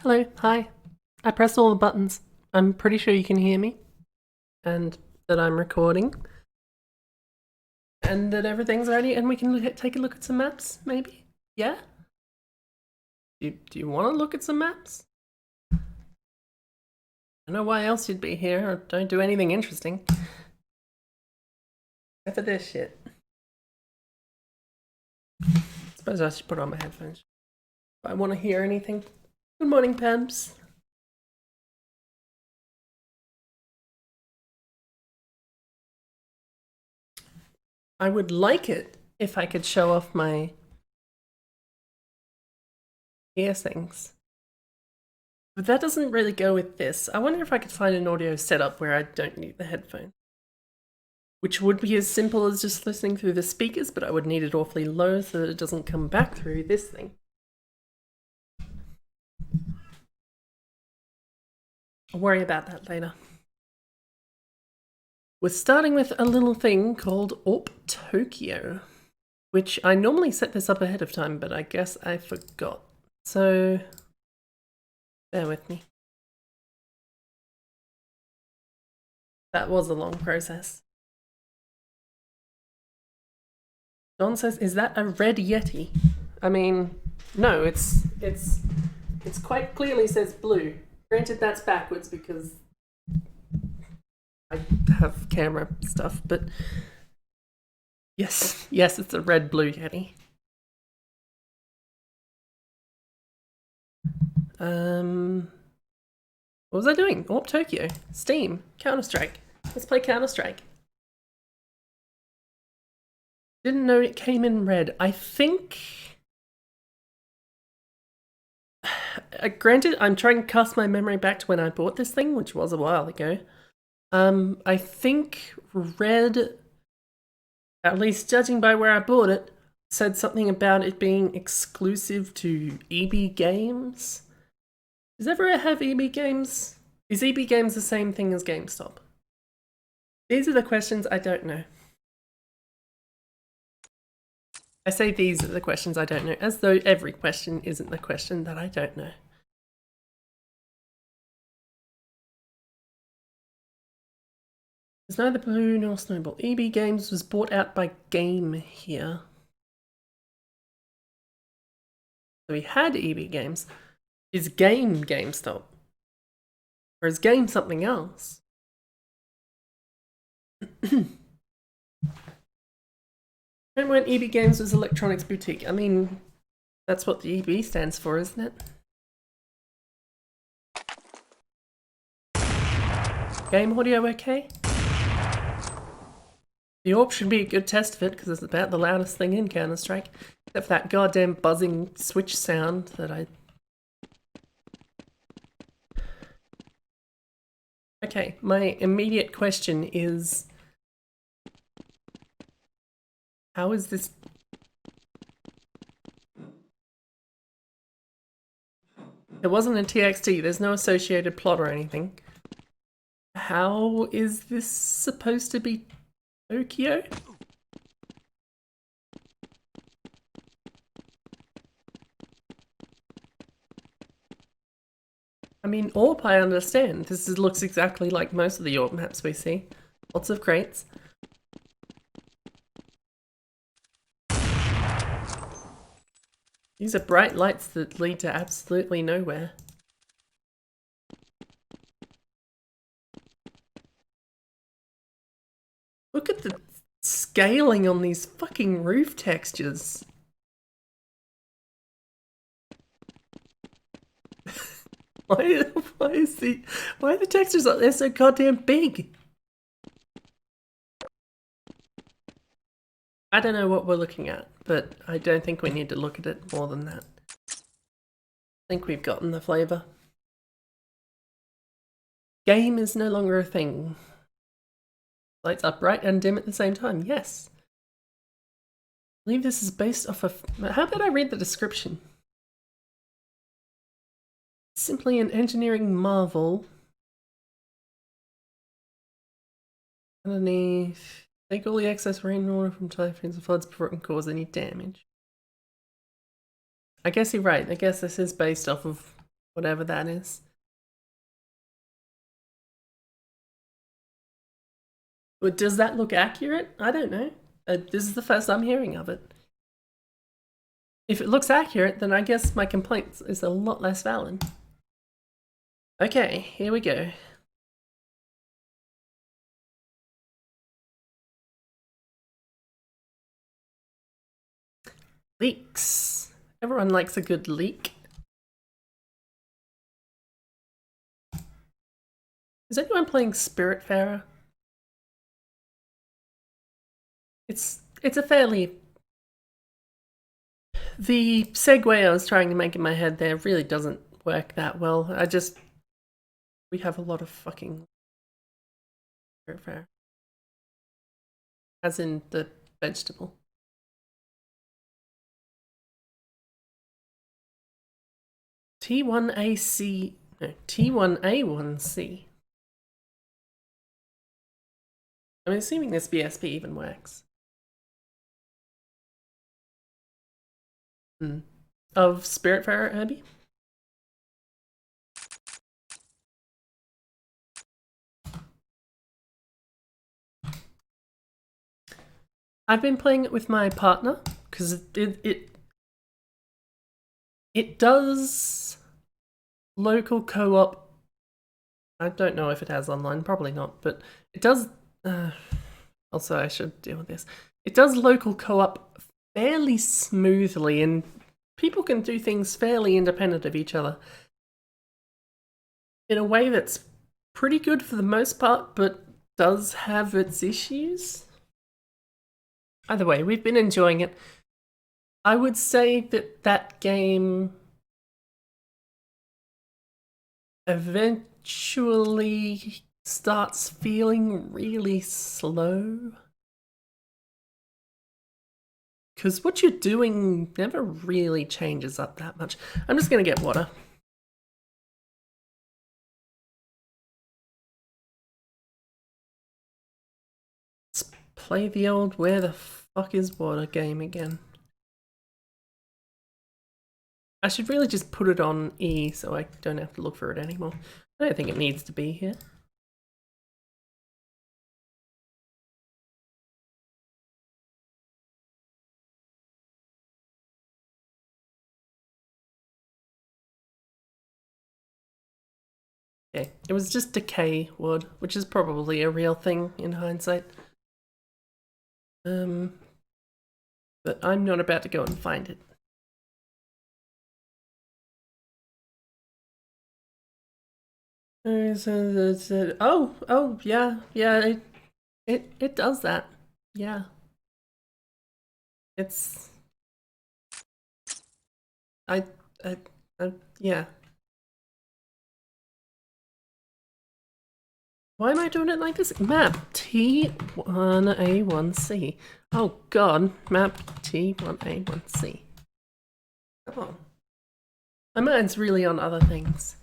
Hello, hi. I pressed all the buttons. I'm pretty sure you can hear me. And that I'm recording. And that everything's ready and we can take a look at some maps, maybe? Yeah? Do you want to look at some maps? I don't know why else you'd be here. I don't do anything interesting. Except for this shit. I suppose I should put on my headphones. If I want to hear anything. Good morning, Pamps. I would like it if I could show off my piercings. But that doesn't really go with this. I wonder if I could find an audio setup where I don't need the headphone. Which would be as simple as just listening through the speakers, but I would need it awfully low so that it doesn't come back through this thing. I'll worry about that later. We're starting with a little thing called AWP Tokyo, which I normally set this up ahead of time, but I guess I forgot. So bear with me. That was a long process. Don says, is that a red Yeti? I mean, no, it's quite clearly says blue. Granted, that's backwards because I have camera stuff, but yes, it's a red-blue Yeti. What was I doing? AWP Tokyo, Steam, Counter-Strike. Let's play Counter-Strike. Didn't know it came in red. I think... granted, I'm trying to cast my memory back to when I bought this thing, which was a while ago. I think red, at least judging by where I bought it, said something about it being exclusive to EB Games. Does ever have EB Games? Is EB Games the same thing as GameStop? These are the questions I don't know. I say these are the questions I don't know, as though every question isn't the question that I don't know. There's neither blue nor snowball. EB Games was bought out by Game here. So we had EB Games. Is Game GameStop? Or is Game something else? Remember when EB Games was Electronics Boutique? I mean, that's what the EB stands for, isn't it? Game audio okay? The AWP should be a good test of it because it's about the loudest thing in Counter-Strike. Except for that goddamn buzzing switch sound that I... Okay, my immediate question is... How is this... It wasn't a TXT, there's no associated plot or anything. How is this supposed to be Tokyo? I mean, AWP I understand. This looks exactly like most of the AWP maps we see. Lots of crates. These are bright lights that lead to absolutely nowhere. Look at the scaling on these fucking roof textures. Why are the textures like they're so goddamn big? I don't know what we're looking at, but I don't think we need to look at it more than that. I think we've gotten the flavor. Game is no longer a thing. Lights up bright and dim at the same time, yes. I believe this is based off of... How about I read the description? Simply an engineering marvel. Underneath... Take all the excess rainwater from typhoons and floods before it can cause any damage. I guess you're right. I guess this is based off of whatever that is. But does that look accurate? I don't know. This is the first I'm hearing of it. If it looks accurate, then I guess my complaint is a lot less valid. Okay, here we go. Leaks. Everyone likes a good leak. Is anyone playing Spiritfarer? It's a fairly... The segue I was trying to make in my head there really doesn't work that well. We have a lot of fucking Spiritfarer. As in the vegetable. T1AC... No, T1A1C. I'm assuming this BSP even works. Of Spiritfarer, Herbie? I've been playing it with my partner because it does local co-op. I don't know if it has online, probably not, but it does. Also, I should deal with this. It does local co-op fairly smoothly, and people can do things fairly independent of each other in a way that's pretty good for the most part, but does have its issues. Either way, we've been enjoying it. I would say that game eventually starts feeling really slow. Because what you're doing never really changes up that much. I'm just going to get water. Let's play the old where the fuck is water game again. I should really just put it on E so I don't have to look for it anymore. I don't think it needs to be here. Okay, it was just decay wood, which is probably a real thing in hindsight. But I'm not about to go and find it. Oh, yeah, it does that. Yeah. It's... yeah. Why am I doing it like this? Map T1A1C. Oh god, map T1A1C. Come on. My mind's really on other things.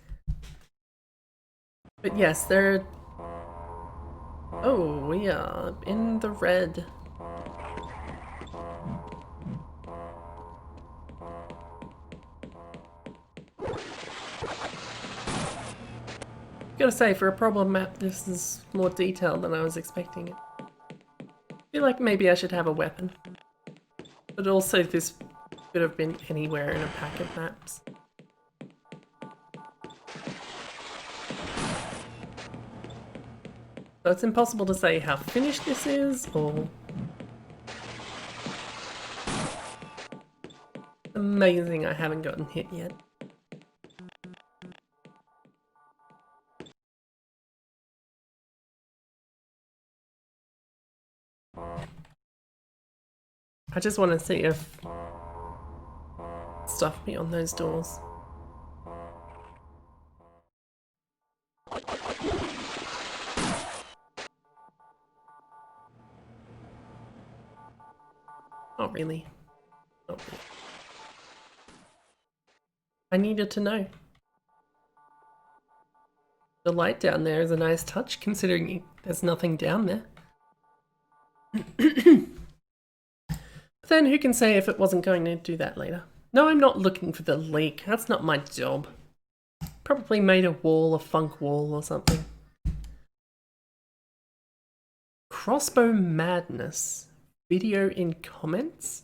But yes, they're... Oh, we are in the red. Gotta say, for a problem map, this is more detailed than I was expecting it. I feel like maybe I should have a weapon. But also this could have been anywhere in a pack of maps. So it's impossible to say how finished this is, or... Amazing I haven't gotten hit yet. I just want to see if stuff me on those doors. Not really. Not really. I needed to know. The light down there is a nice touch, considering there's nothing down there. But then who can say if it wasn't going to do that later? No, I'm not looking for the leak. That's not my job. probably made a wall, a funk wall or something. Crossbow Madness. Video in comments?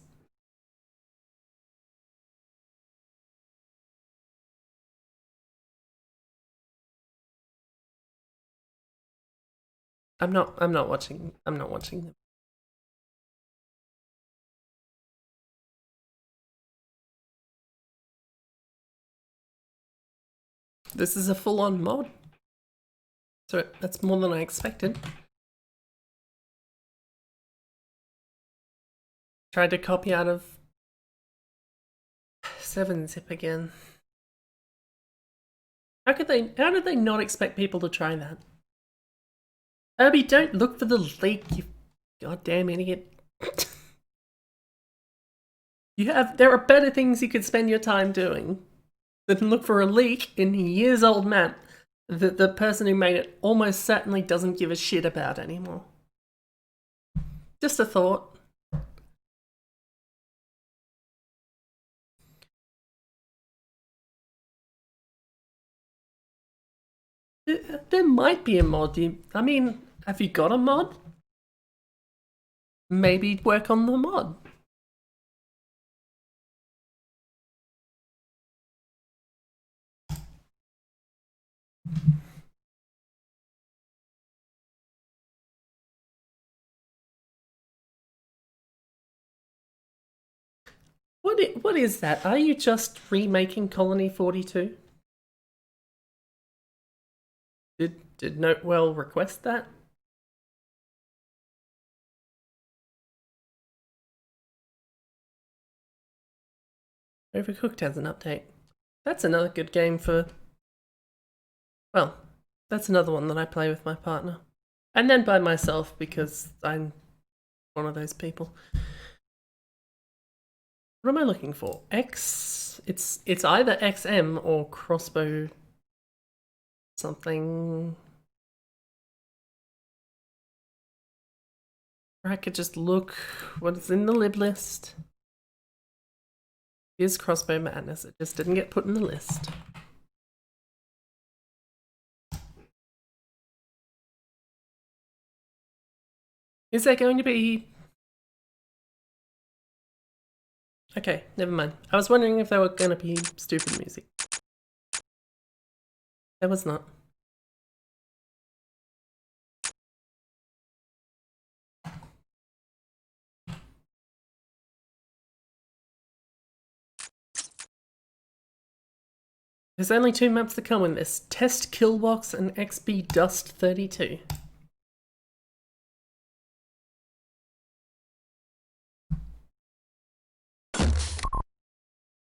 I'm not watching them. This is a full-on mod. So that's more than I expected. Tried to copy out of 7-zip again. How did they not expect people to try that? Herbie, don't look for the leak, you goddamn idiot. There are better things you could spend your time doing than look for a leak in a years old map that the person who made it almost certainly doesn't give a shit about anymore. Just a thought. There might be a mod. I mean, have you got a mod? Maybe work on the mod. What is that? Are you just remaking Colony 42? Did Notewell request that? Overcooked has an update. That's another good game for... Well, that's another one that I play with my partner. And then by myself because I'm one of those people. What am I looking for? X... It's either XM or crossbow... something... Or I could just look what's in the lib list. Here's Crossbow Madness, it just didn't get put in the list. Is there going to be... Okay, never mind. I was wondering if there were going to be stupid music. There was not. There's only 2 maps to come in this. Test Killbox and XB Dust 32.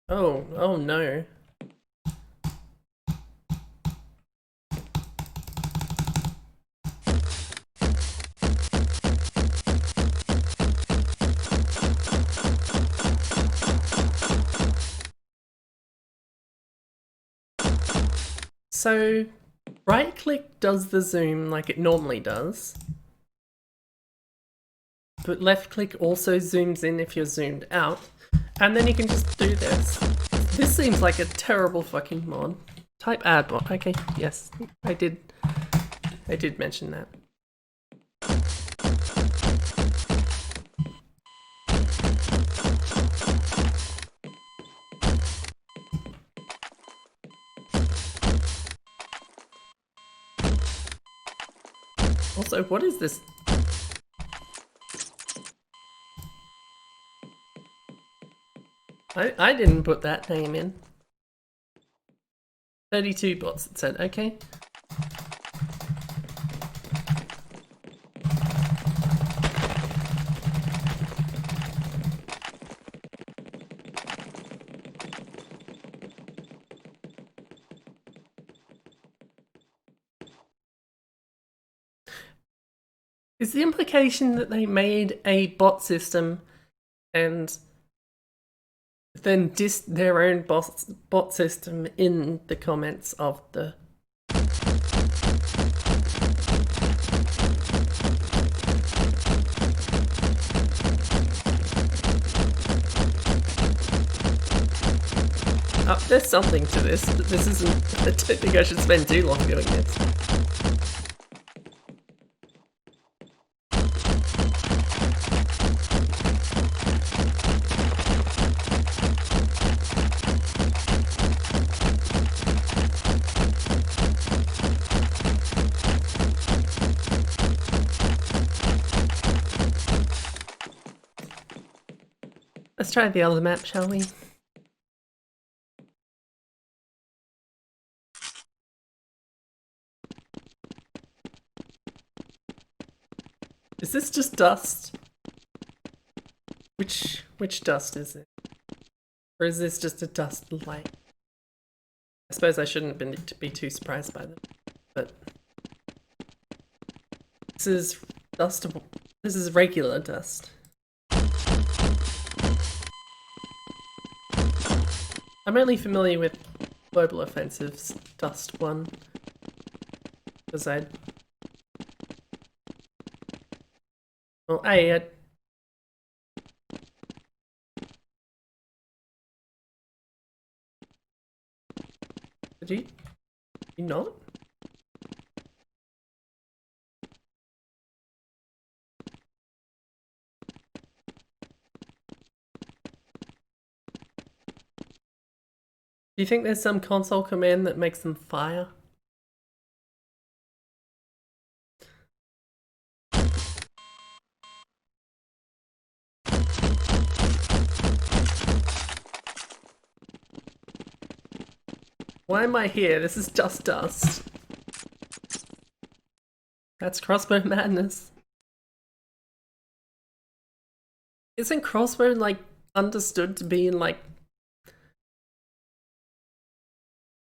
Oh no. So, right click does the zoom like it normally does. But left click also zooms in if you're zoomed out. And then you can just do this. This seems like a terrible fucking mod. Type adbot. Okay, yes, I did mention that. Also, what is this? I didn't put that name in. 32 bots, it said, okay. Is the implication that they made a bot system and then dissed their own bot system in the comments of the... There's something to this, but this isn't... I don't think I should spend too long doing this. Let's try the other map, shall we? Is this just dust? Which dust is it? Or is this just a dust light? I suppose I shouldn't be too surprised by them, but this is dust. This is regular dust. I'm only familiar with Global Offensive's Dust one, because well, did you not? Do you think there's some console command that makes them fire? Why am I here? This is just dust. That's crossbow madness. Isn't crossbow, like, understood to be in, like...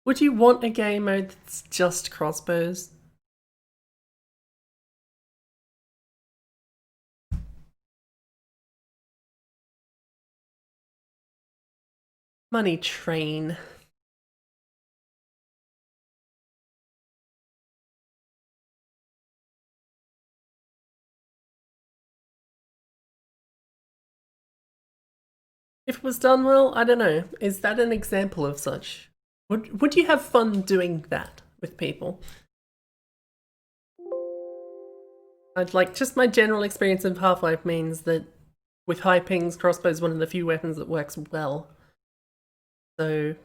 Would you want a game mode that's just crossbows? Money train. If it was done well, I don't know. Is that an example of such? Would you have fun doing that with people? I'd like, just my general experience of Half-Life means that with high pings, crossbow is one of the few weapons that works well. So...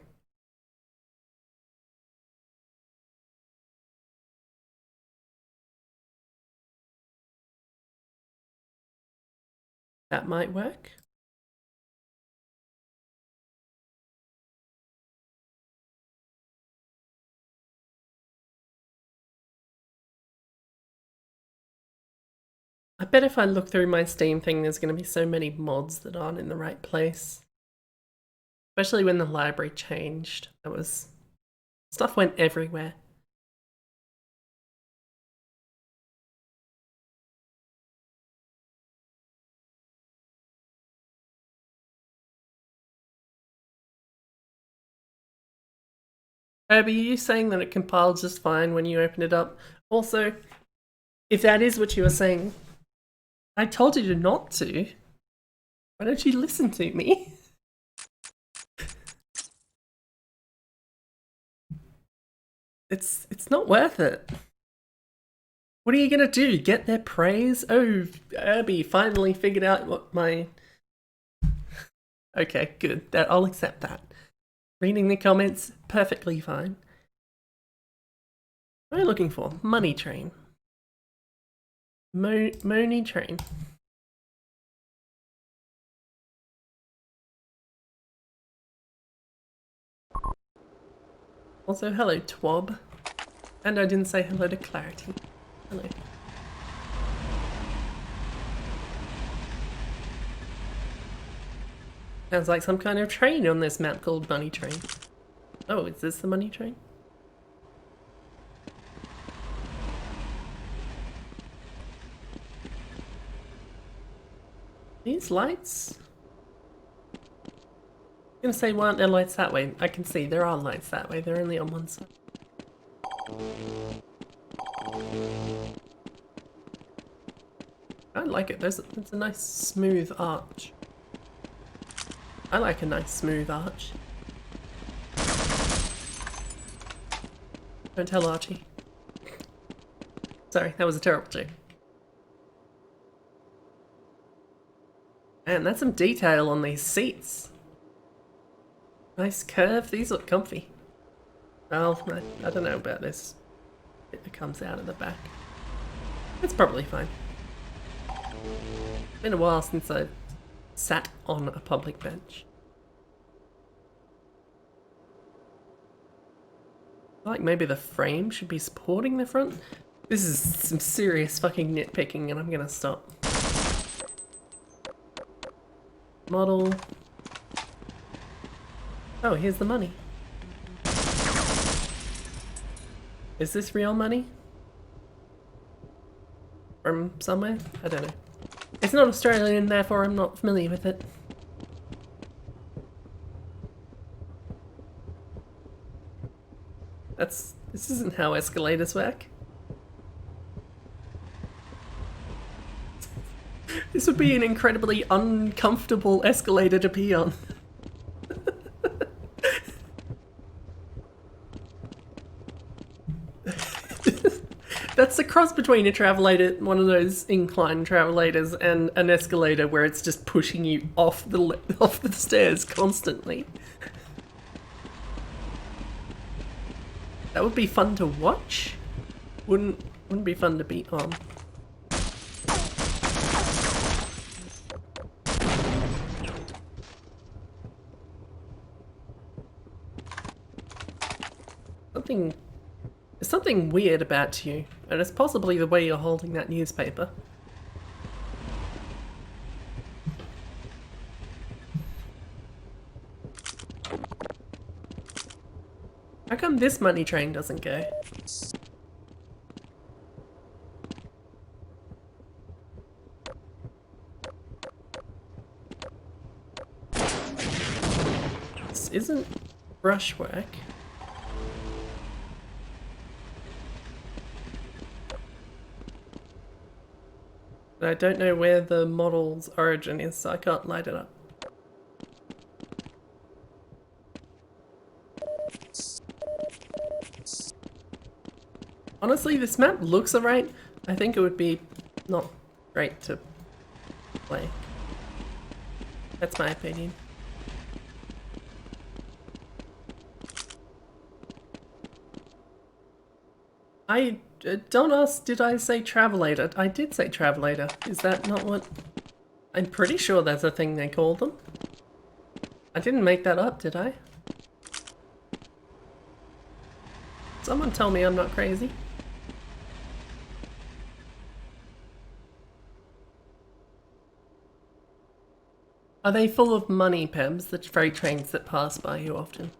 that might work. I bet if I look through my Steam thing, there's going to be so many mods that aren't in the right place. Especially when the library changed. Stuff went everywhere. Herbie, are you saying that it compiled just fine when you opened it up? Also, if that is what you were saying, I told you not to. Why don't you listen to me? It's not worth it. What are you gonna do? Get their praise? Oh, Herbie finally figured out what my... Okay, good. I'll accept that. Reading the comments, perfectly fine. What am I looking for? Money train. Money train. Also, hello, Twab. And I didn't say hello to Clarity. Hello. Sounds like some kind of train on this map called Money Train. Oh, is this the Money Train? These lights? I'm gonna say, why aren't there lights that way? I can see there are lights that way, they're only on one side. I like it, it's a nice smooth arch. I like a nice smooth arch. Don't tell Archie. Sorry, that was a terrible joke. Man, that's some detail on these seats. Nice curve. These look comfy. Well, I don't know about this bit that comes out of the back. It's probably fine. Been a while since I've sat on a public bench. Like maybe the frame should be supporting the front. This is some serious fucking nitpicking and I'm gonna stop. Model. Oh, here's the money. Is this real money? From somewhere? I don't know. It's not Australian, therefore I'm not familiar with it. This isn't how escalators work. This would be an incredibly uncomfortable escalator to be on. That's the cross between a travelator, one of those inclined travelators, and an escalator where it's just pushing you off the stairs constantly. That would be fun to watch. Wouldn't be fun to be on. There's something weird about you, and it's possibly the way you're holding that newspaper. How come this money train doesn't go? This isn't brushwork. But I don't know where the model's origin is, so I can't light it up. Honestly, this map looks alright. I think it would be not great to play. That's my opinion. Don't ask, did I say travelator? I did say travelator. Is that not what... I'm pretty sure that's a thing they call them. I didn't make that up, did I? Someone tell me I'm not crazy. Are they full of money, Pebs, the freight trains that pass by you often?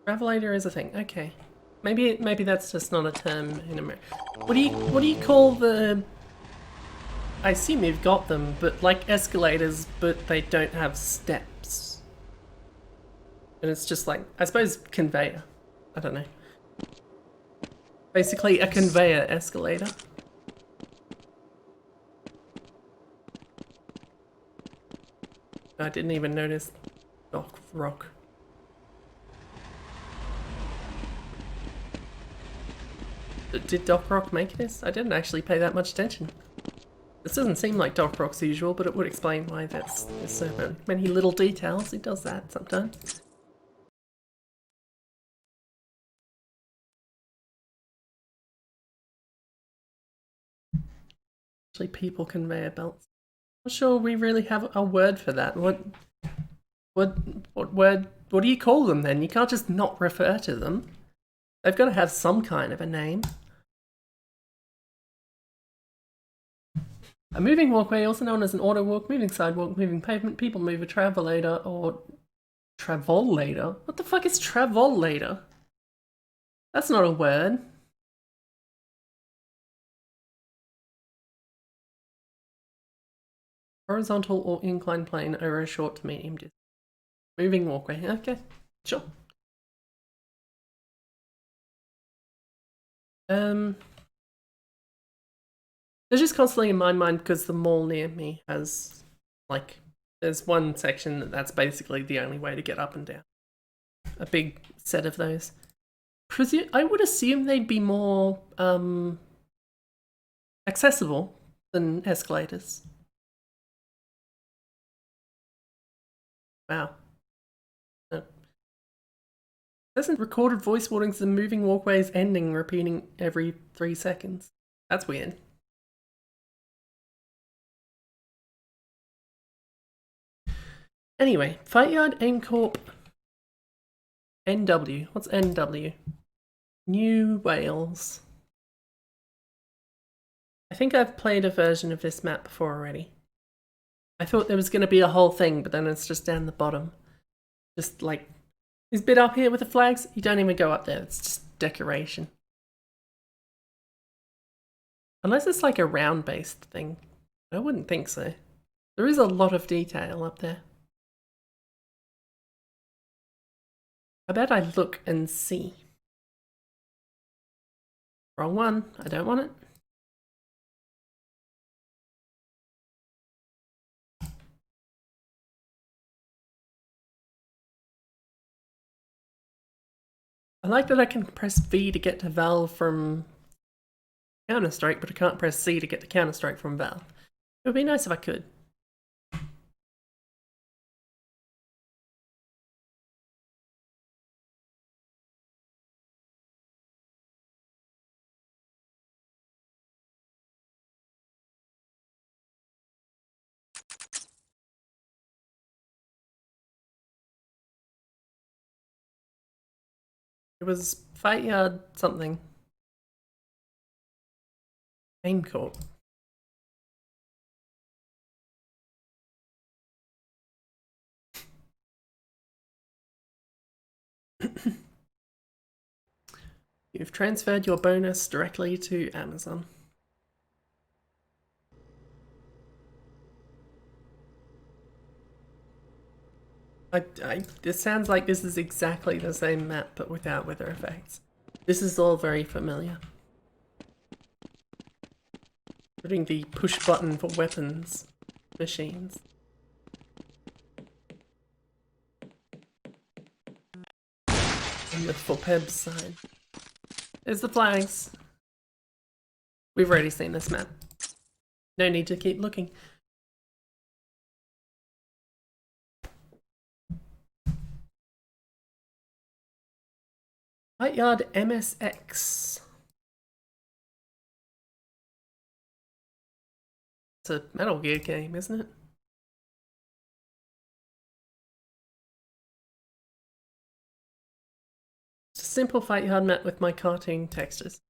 Travelator is a thing, okay. Maybe that's just not a term in America. What do you call the... I assume you've got them, but like escalators, but they don't have steps. And it's just like, I suppose, conveyor. I don't know. Basically a conveyor escalator. I didn't even notice Dock Rock. Did Dock Rock make this? I didn't actually pay that much attention. This doesn't seem like Dock Rock's usual, but it would explain why there's so many little details. It does that sometimes. Actually, people conveyor belts. Not sure we really have a word for that. What word? What do you call them then? You can't just not refer to them. They've got to have some kind of a name. A moving walkway, also known as an auto walk, moving sidewalk, moving pavement, people mover, travelator, or travolator? What the fuck is travolator? That's not a word. Horizontal or inclined plane over a short to medium distance. Moving walkway, okay, sure. They're just constantly in my mind because the mall near me has, like, there's one section that's basically the only way to get up and down. a big set of those. I would assume they'd be more accessible than escalators. Wow. Doesn't recorded voice warnings and moving walkways ending repeating every 3 seconds. That's weird. Anyway, Fight Yard Aim Corp NW. What's NW? New Wales. I think I've played a version of this map before already. I thought there was going to be a whole thing, but then it's just down the bottom. Just like this bit up here with the flags, you don't even go up there. It's just decoration. Unless it's like a round-based thing. I wouldn't think so. There is a lot of detail up there. I bet I look and see. Wrong one. I don't want it. I like that I can press V to get to Val from Counter-Strike, but I can't press C to get to Counter-Strike from Val. It would be nice if I could. It was Fight Yard something. Aim Corp. You've transferred your bonus directly to Amazon. This sounds like this is exactly the same map, but without weather effects. This is all very familiar. Putting the push button for weapons machines. And the for Pebs sign. There's the flags. We've already seen this map. No need to keep looking. Fight Yard MSX. It's a Metal Gear game, isn't it? It's a simple Fight Yard map with my cartoon textures.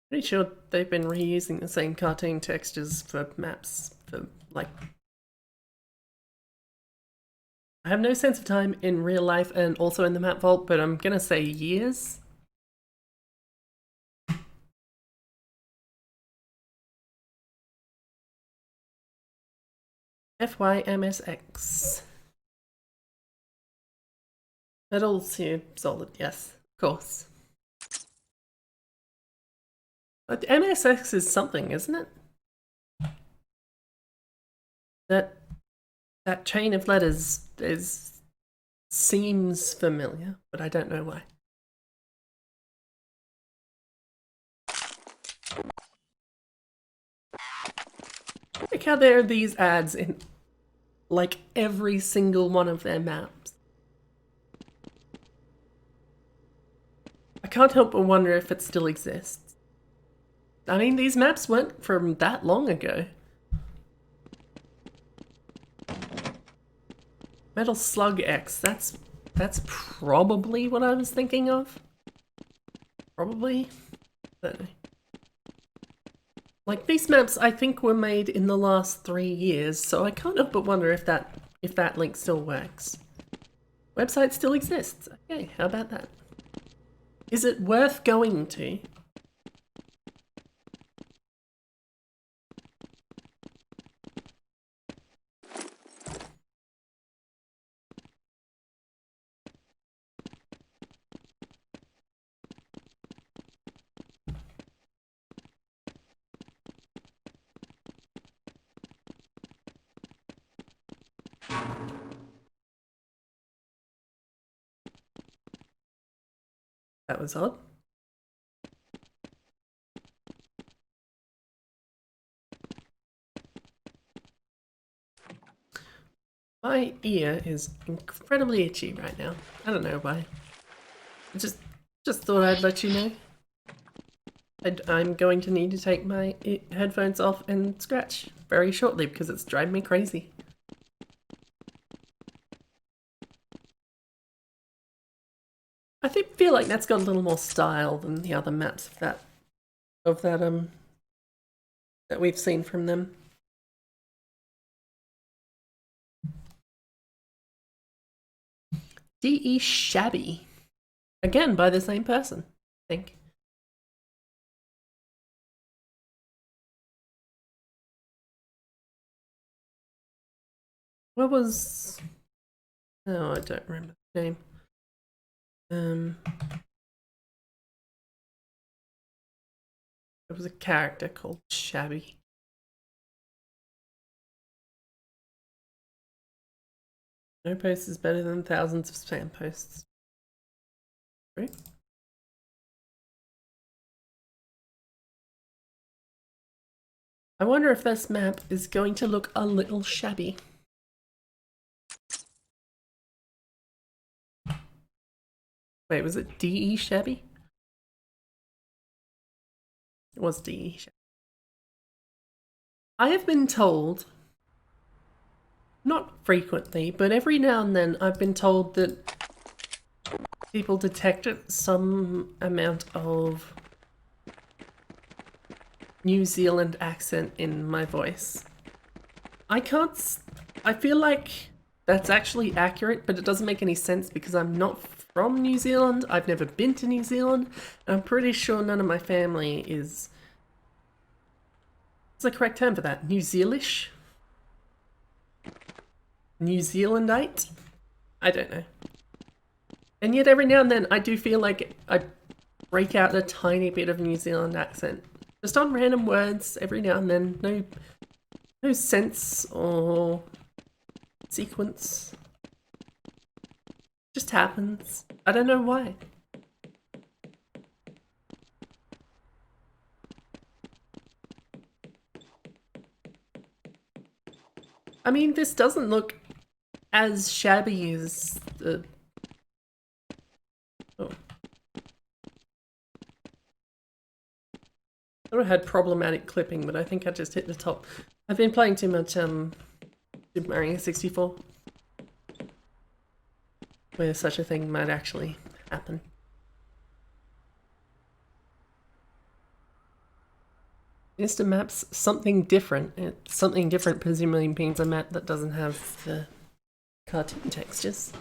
Pretty sure they've been reusing the same cartoon textures for maps for like... I have no sense of time in real life and also in the map vault, but I'm gonna say years. FYMSX. Metal Gear Solid, yes, of course. But MSX is something, isn't it? That chain of letters seems familiar, but I don't know why. Look how there are these ads in like every single one of their maps. I can't help but wonder if it still exists. I mean, these maps weren't from that long ago. Metal Slug X, that's probably what I was thinking of. Probably? I don't know. Like, these maps I think were made in the last 3 years, so I can't help but wonder if that link still works. Website still exists. Okay, how about that? Is it worth going to? That was odd. My ear is incredibly itchy right now. I don't know why. I just thought I'd let you know. I'm going to need to take my headphones off and scratch very shortly because it's driving me crazy. I feel like that's got a little more style than the other maps that we've seen from them. DE Shabby. Again, by the same person, I think. What was... Oh, I don't remember the name. There was a character called Shabby. No post is better than thousands of spam posts. Right? I wonder if this map is going to look a little shabby. Wait, was it DE Shabby? It was DE Shabby. I have been told, not frequently, but every now and then I've been told that people detected some amount of New Zealand accent in my voice. I feel like that's actually accurate, but it doesn't make any sense because I'm not from New Zealand. I've never been to New Zealand. And I'm pretty sure none of my family is... What's the correct term for that? New Zealish? New Zealandite? I don't know. And yet every now and then I do feel like I break out a tiny bit of New Zealand accent. Just on random words every now and then. No sense or sequence. Just happens. I don't know why. I mean, this doesn't look as shabby as the... Oh. I thought I had problematic clipping, but I think I just hit the top. I've been playing too much Super Mario 64, where such a thing might actually happen. Insta Map's something different. Something different presumably means a map that doesn't have the cartoon textures.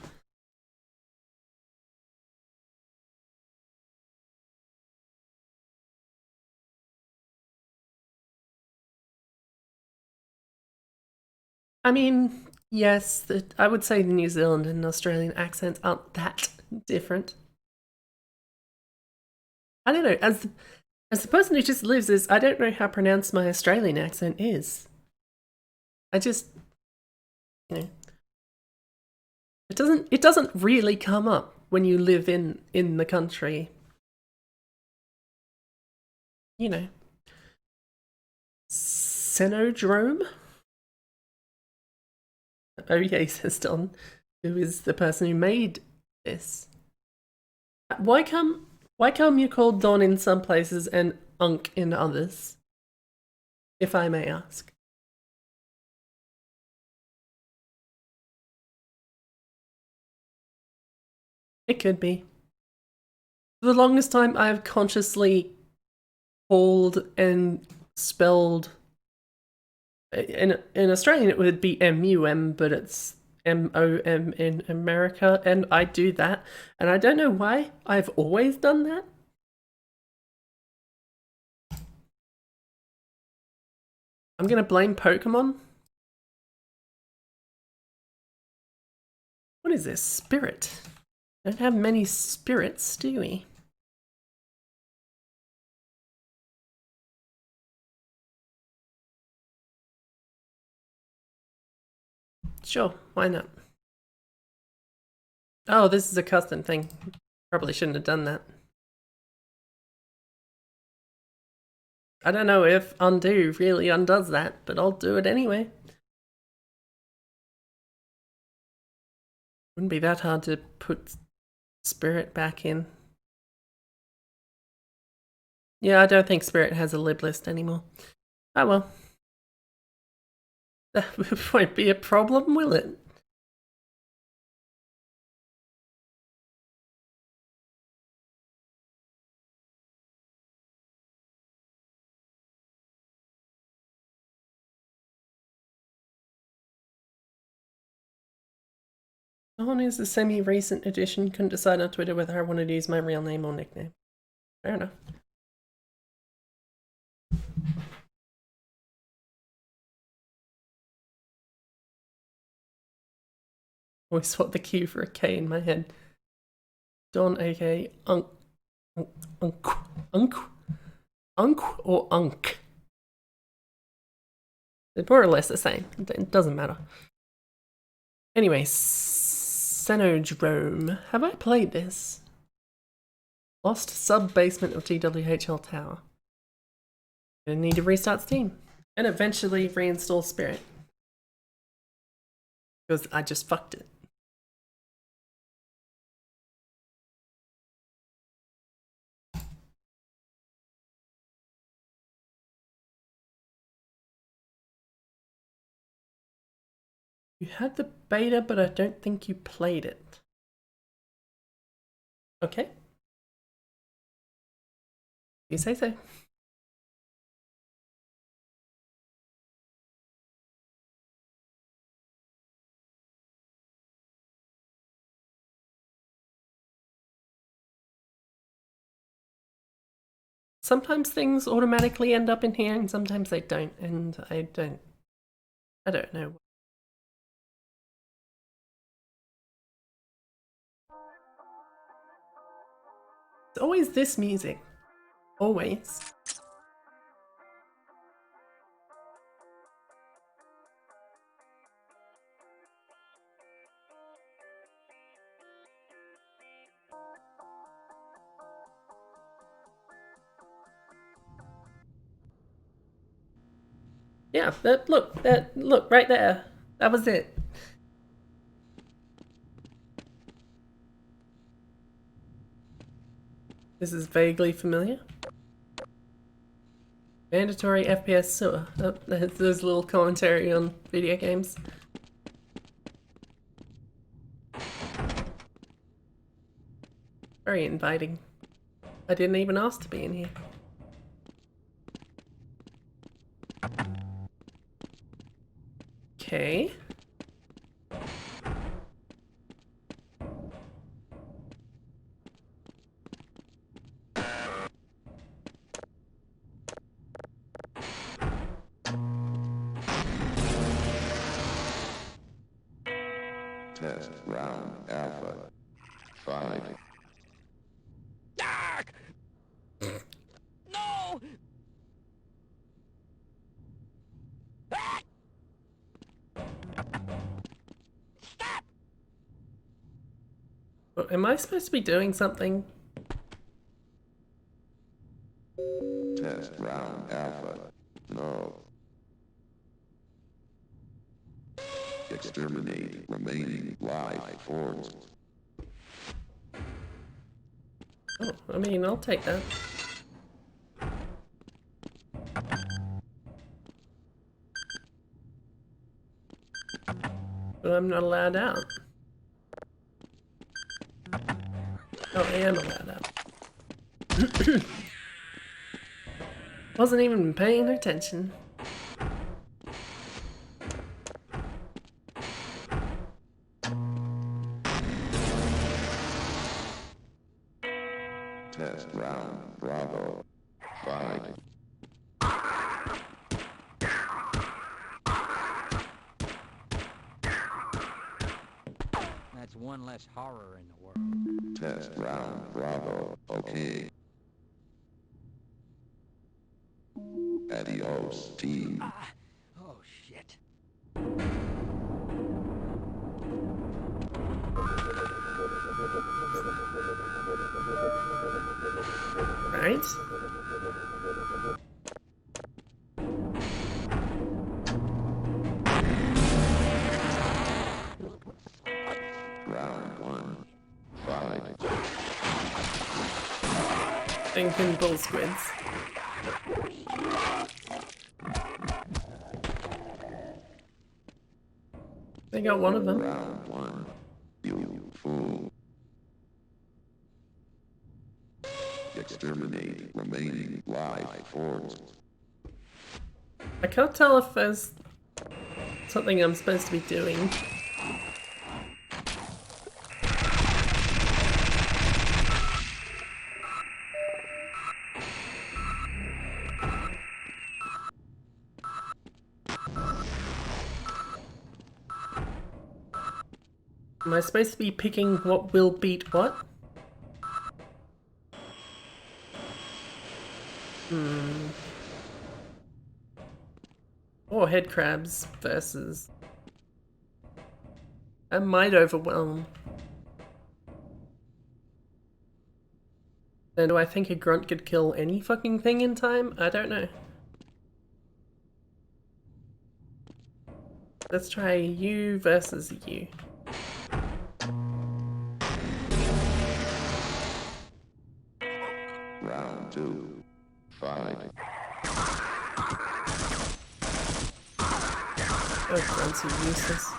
I mean, yes, I would say the New Zealand and Australian accents aren't that different. I don't know, as the person who just lives this, I don't know how pronounced my Australian accent is. I just, you know, it doesn't really come up when you live in the country. You know. Cenodrome? Oh yeah, says Don, who is the person who made this. Why come you call Don in some places and Unk in others? If I may ask. It could be. For the longest time I've consciously called and spelled in Australian it would be MUM, but it's MOM in America, and I do that, and I don't know why. I've always done that. I'm gonna blame Pokemon. What is this? Spirit? Don't have many spirits, do we? Sure, why not? Oh, this is a custom thing. Probably shouldn't have done that. I don't know if undo really undoes that, but I'll do it anyway. Wouldn't be that hard to put Spirit back in. Yeah, I don't think Spirit has a lib list anymore. Oh well. That won't be a problem, will it? Someone who's a semi-recent addition couldn't decide on Twitter whether I wanted to use my real name or nickname. Fair enough. Always swap the Q for a K in my head. Don, aka Unk, or Unk. They're more or less the same. It doesn't matter. Anyway, Senodrome. Have I played this? Lost sub-basement of TWHL Tower. Gonna need to restart Steam. And eventually reinstall Spirit. Because I just fucked it. You had the beta, but I don't think you played it. Okay. You say so. Sometimes things automatically end up in here and sometimes they don't, and I don't know. It's always this music. Always. Yeah, look right there. That was it. This is vaguely familiar. Mandatory FPS sewer. Oh, there's a little commentary on video games. Very inviting. I didn't even ask to be in here. Okay. Test round alpha 5. No! Stop! Well, am I supposed to be doing something? Test round alpha. No. Exterminate remaining life forms. Oh, I mean, I'll take that. But I'm not allowed out. Oh, I am allowed out. Wasn't even paying attention. Test round Bravo 5. That's one less horror in the world. Test round Bravo. Okay. Adios, team. Oh, shit. Right? Round 1. Fight. Thinking bull squids. They got one of them. Round 1. You fool. Exterminate remaining life forms. I can't tell if there's something I'm supposed to be doing. Am I supposed to be picking what will beat what? Or head crabs versus... That might overwhelm. Then do I think a grunt could kill any fucking thing in time? I don't know. Let's try you versus you. Round 2. Fight. Oh, grunts are useless.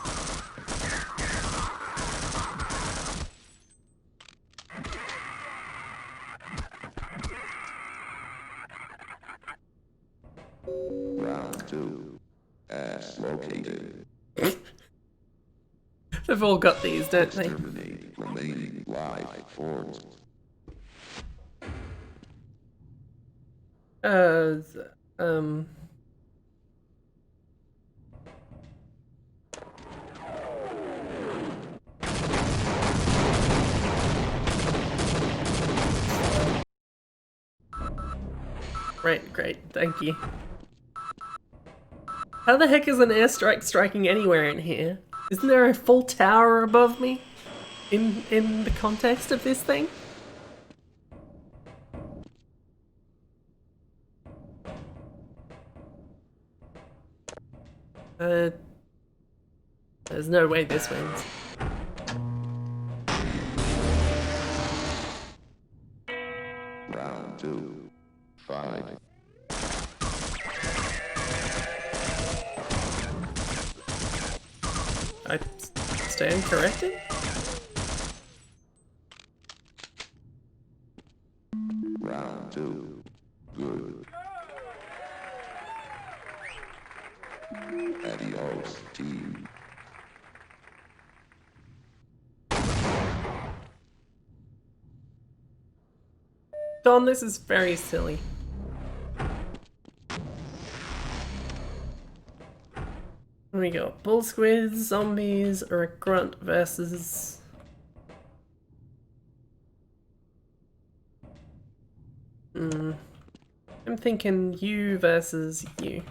Round 2. As located. They've all got these, don't they? Exterminate remaining life forms. Um... Great, thank you. How the heck is an airstrike striking anywhere in here? Isn't there a full tower above me? In the context of this thing? There's no way this wins. Round 2. Fight. I stand corrected? Round 2. Good. Adios, team. Don, this is very silly. We got bull squids, zombies, or a grunt versus... I'm thinking you versus you.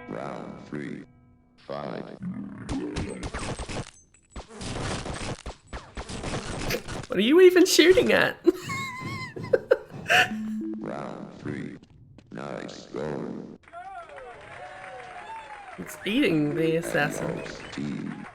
Round 3. Fight. What are you even shooting at? Round 3. Nice going. It's eating the assassin. Adios, team.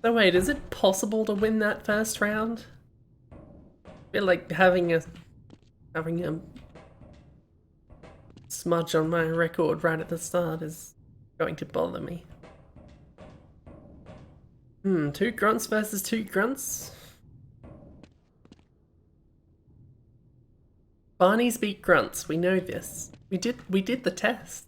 So wait, is it possible to win that first round? I feel like having a smudge on my record right at the start is going to bother me. 2 grunts versus 2 grunts? Barneys beat grunts, we know this. We did the test.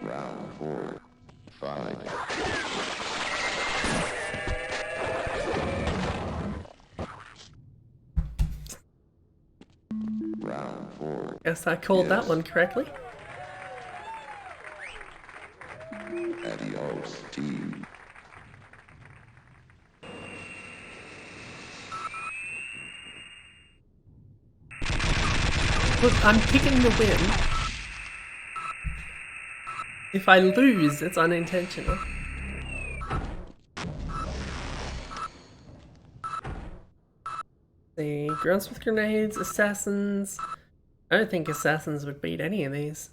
Round 4. Fight. Round 4. 4. Guess I called that Yes. one correctly. Adios, team. Look, I'm picking the win. If I lose, it's unintentional. The grunts with grenades, assassins. I don't think assassins would beat any of these.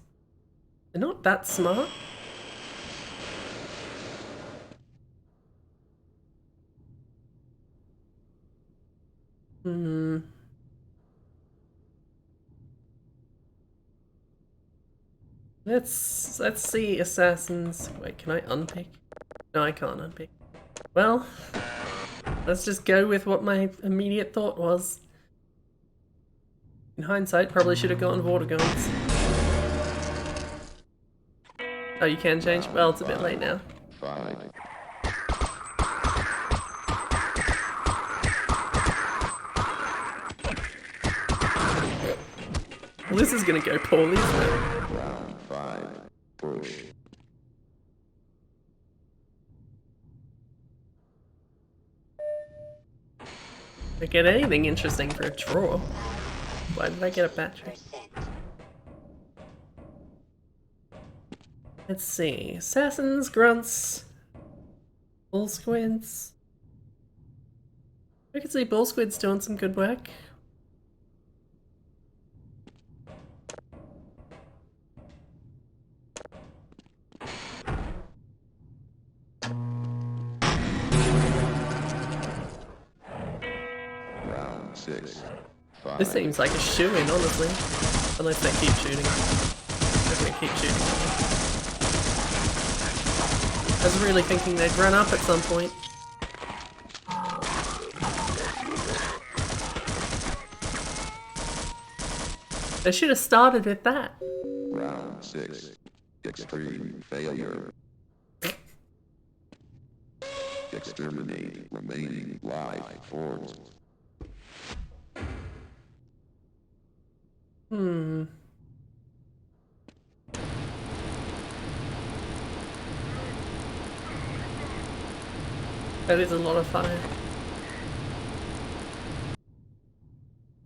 They're not that smart. Hmm. Let's see assassins. Wait, can I unpick? No, I can't unpick. Well, let's just go with what my immediate thought was. In hindsight, probably should have gone Vortigaunts. Oh, you can change? Well, it's a bit late now. 5. Well, this is gonna go poorly, isn't it? Round 5. Push. I get anything interesting for a draw. Why did I get a battery? Let's see. Assassins, grunts, bull squids. I can see bull squids doing some good work. Round 6. 5. This seems like a shoo-in, honestly. Unless they keep shooting. They're gonna keep shooting. I was really thinking they'd run up at some point. They should have started with that. Round 6. Extreme failure. Exterminate remaining life forms. Hmm. That is a lot of fire.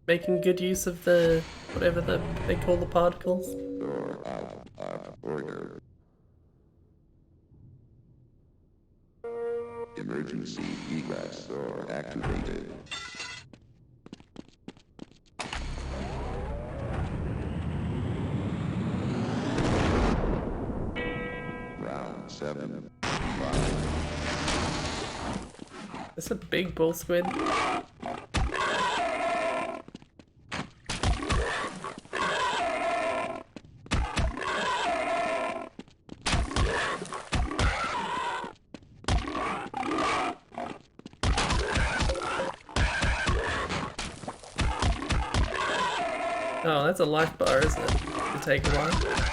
Making good use of the whatever they call the particles. Door out of order. Emergency egress door activated. Round 7. 5. That's a big bull squid. Oh, that's a life bar, isn't it? It'll take a while.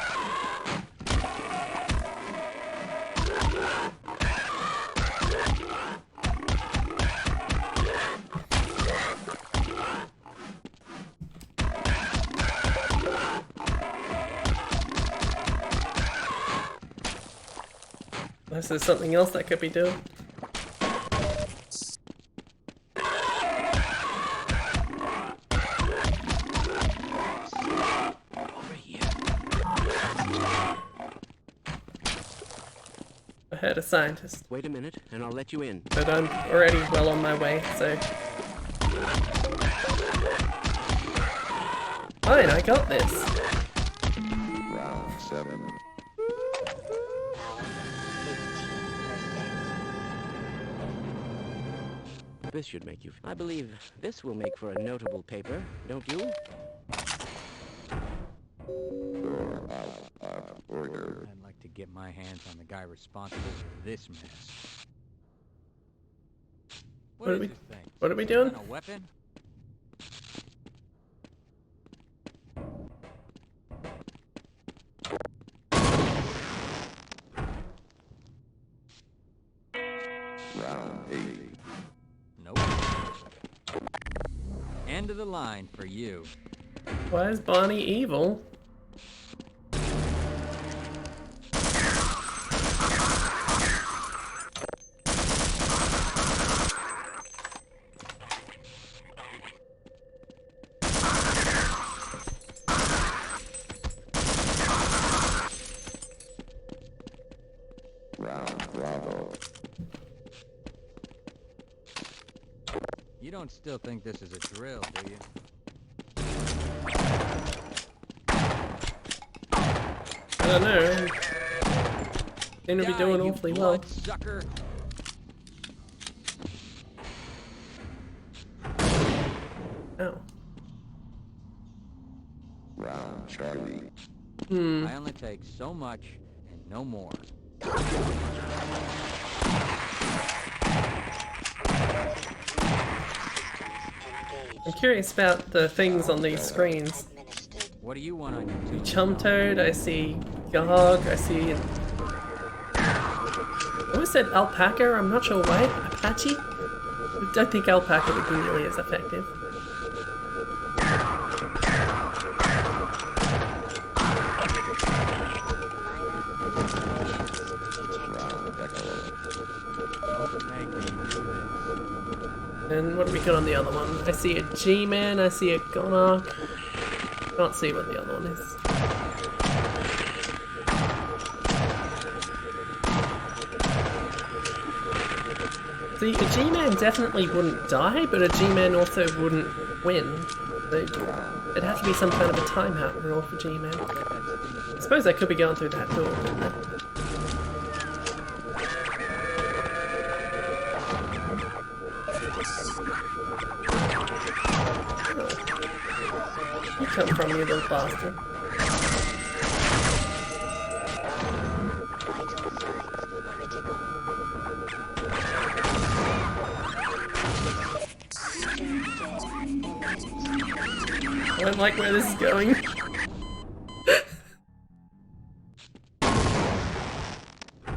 Unless there's something else that could be doing. Over here. I heard a scientist, Wait a minute, and I'll let you in. but I'm already well on my way, so... Fine, I got this. Round 7. This should make you... I believe this will make for a notable paper, don't you? Door out of order. I'd like to get my hands on the guy responsible for this mess. What are is we- this thing? what are we doing? A weapon? Round 8. Nope. End of the line for you. Why is Bonnie evil? Round Bravo. You don't still think this is a drill, do you? I don't know. Seem to be Die, doing you awfully well. bloodsucker. Oh. Round Charlie. I only take so much and no more. I'm curious about the things on these screens. What do you want on your two? Chum Toad, I see Gog, I see... I always said Alpaca, I'm not sure why. Apache? I don't think Alpaca would be nearly as effective. And what do we got on the other one? I see a G-Man, I see a Gonarch. Can't see what the other one is. See, a G-Man definitely wouldn't die, but a G-Man also wouldn't win. So it'd have to be some kind of a timeout rule for G-Man. I suppose I could be going through that door, couldn't I? You come from, you little bastard. I don't like where this is going.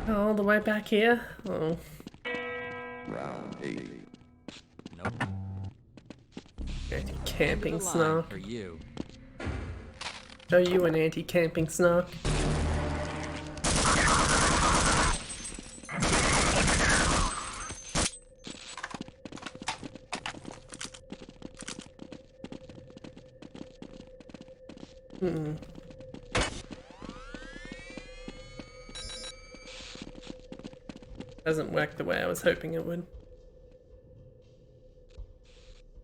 All the way back here? Oh. Round 8. Nope. Camping Here's a line snark. for you. Show you an anti-camping snark. Doesn't work the way I was hoping it would. In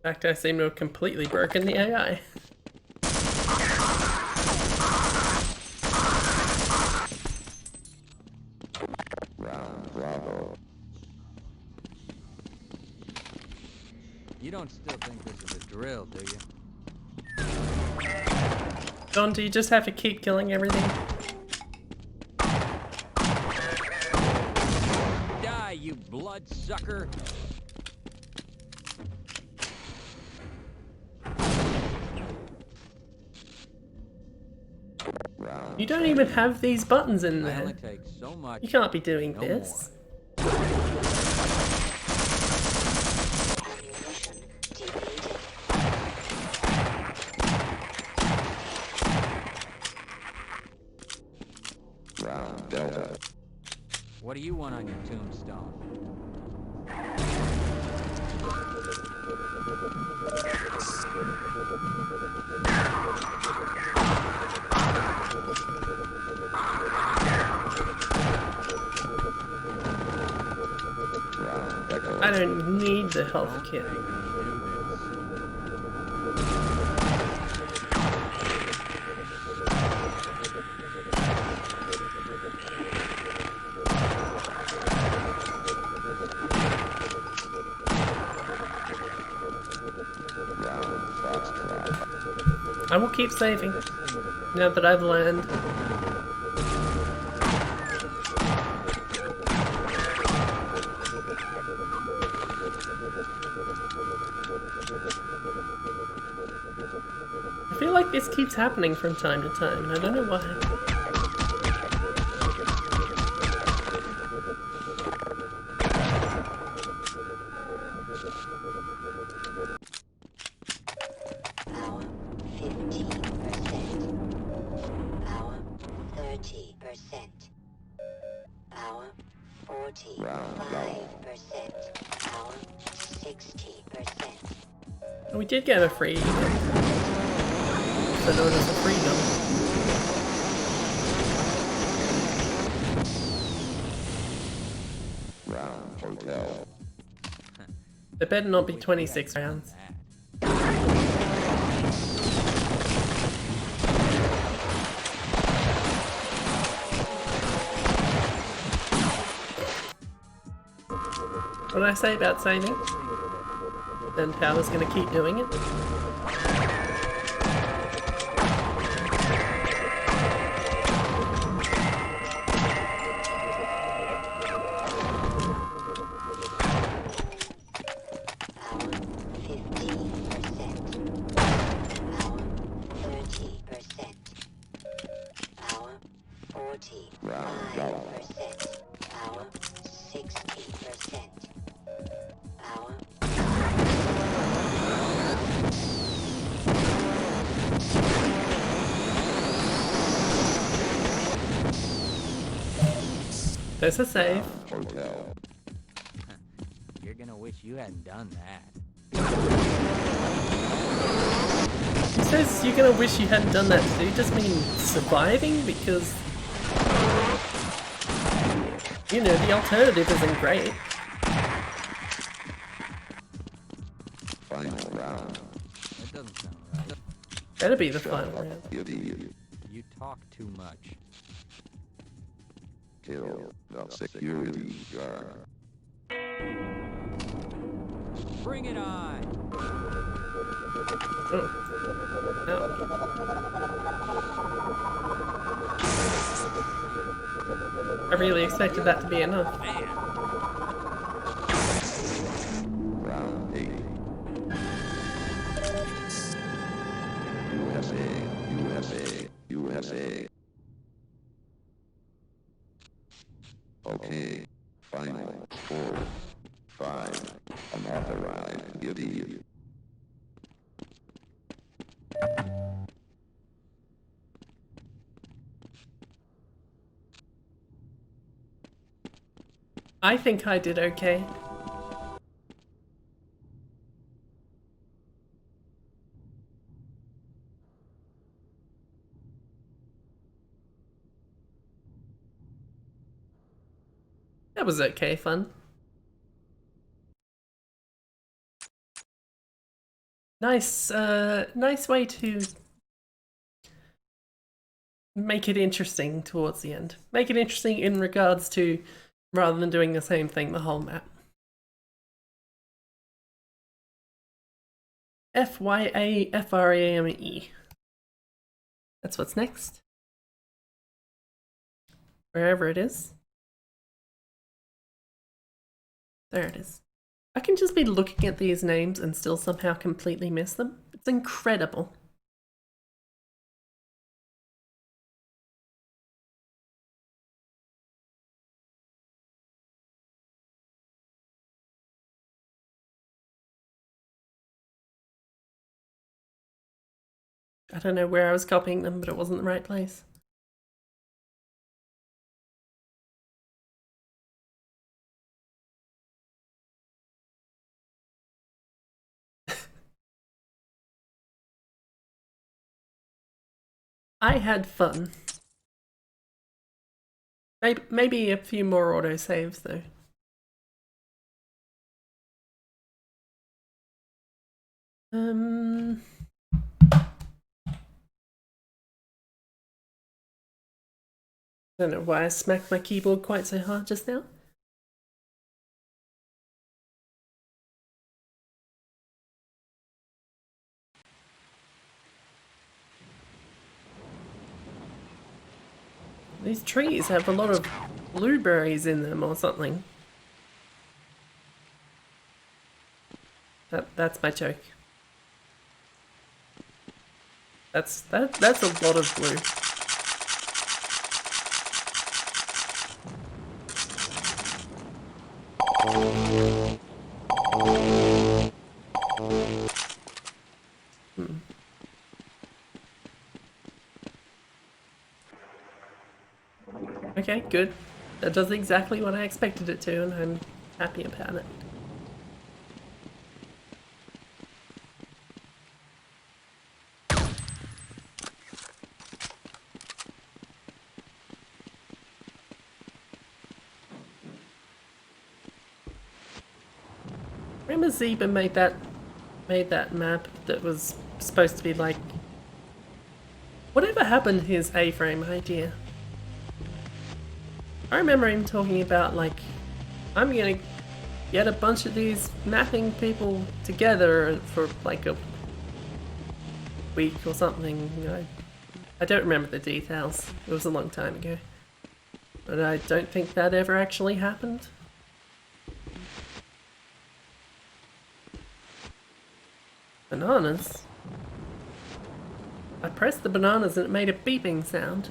fact, I seem to have completely broken the AI. Round Bravo. You don't still think this is a drill, do you? John, do you just have to keep killing everything? Die, you bloodsucker! Round You don't even have these buttons in I only there. take so much. You can't be doing No this. Round Delta. What do you want on your tombstone? Round Echo. I don't need the health kit. Round Foxtrot. I will keep saving, now that I've learned. I feel like this keeps happening from time to time, and I don't know why. Hour 15. 30%. Power Round 45%. Power 60%. We did get a free. So known as a free gun. round hotel. There better not be 26 rounds. What did I say about saving? Then Power's gonna keep doing it. Round dollar. Power 60%. Power There's a save. Hotel. You're gonna wish you hadn't done that. He says you're gonna wish you hadn't done that. Do you just mean surviving? Because, you know, the alternative isn't great. Final round. That doesn't sound right. Better be the final round. You talk too much. Kill the security guard. Bring it on! Oh. No. I really expected that to be enough. Round 8. USA. Okay. Final 4, 5. Unauthorized duty. I think I did okay. That was okay fun. Nice, nice way to make it interesting towards the end. Make it interesting in regards to rather than doing the same thing the whole map. FYAFRAME. That's what's next. Wherever it is. There it is. I can just be looking at these names and still somehow completely miss them. It's incredible. I don't know where I was copying them, but it wasn't the right place. I had fun. Maybe a few more autosaves though. I don't know why I smacked my keyboard quite so hard just now. These trees have a lot of blueberries in them or something. That's my joke. That's a lot of blue. Okay, good. That does exactly what I expected it to, and I'm happy about it. Remember Zeba made that map that was supposed to be like... Whatever happened to his A-frame idea? I remember him talking about like, I'm gonna get a bunch of these mapping people together for like a week or something. I don't remember the details. It was a long time ago. But I don't think that ever actually happened. Bananas? I pressed the bananas and it made a beeping sound.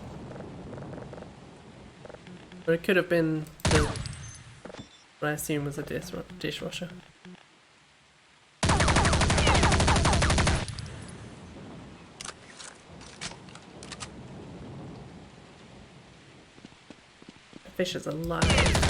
But it could have been what I assume was a dishwasher. Fish is alive.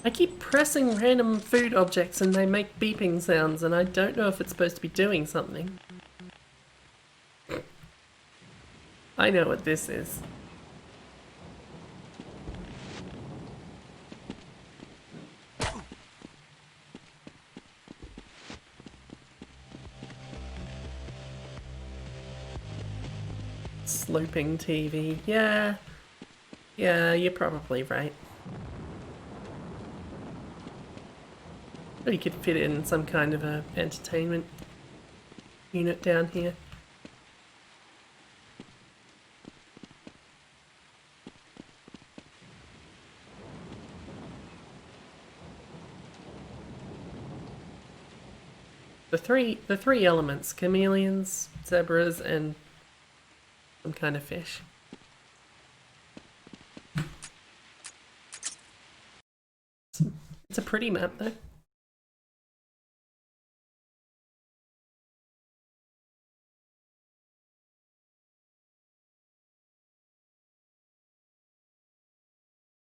I keep pressing random food objects and they make beeping sounds and I don't know if it's supposed to be doing something. I know what this is. Sloping TV. Yeah, you're probably right. But you could fit in some kind of a entertainment unit down here. The three elements: chameleons, zebras, and some kind of fish. It's a pretty map though.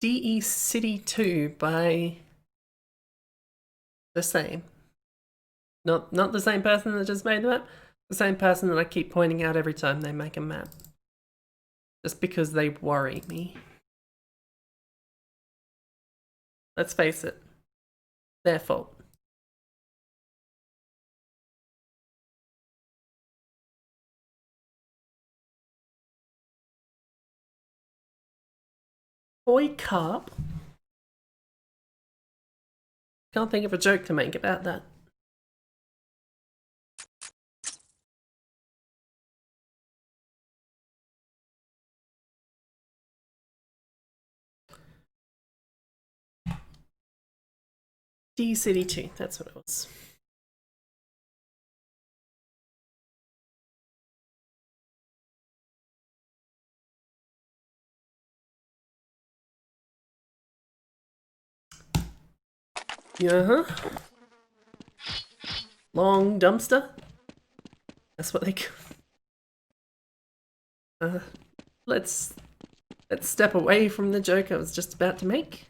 DE City 2 by the same. Not the same person that just made the map, the same person that I keep pointing out every time they make a map. Just because they worry me. Let's face it. Their fault. Boy carp? Can't think of a joke to make about that. D City 2, that's what it was. Uh-huh. Long dumpster? That's what they call. Let's step away from the joke I was just about to make.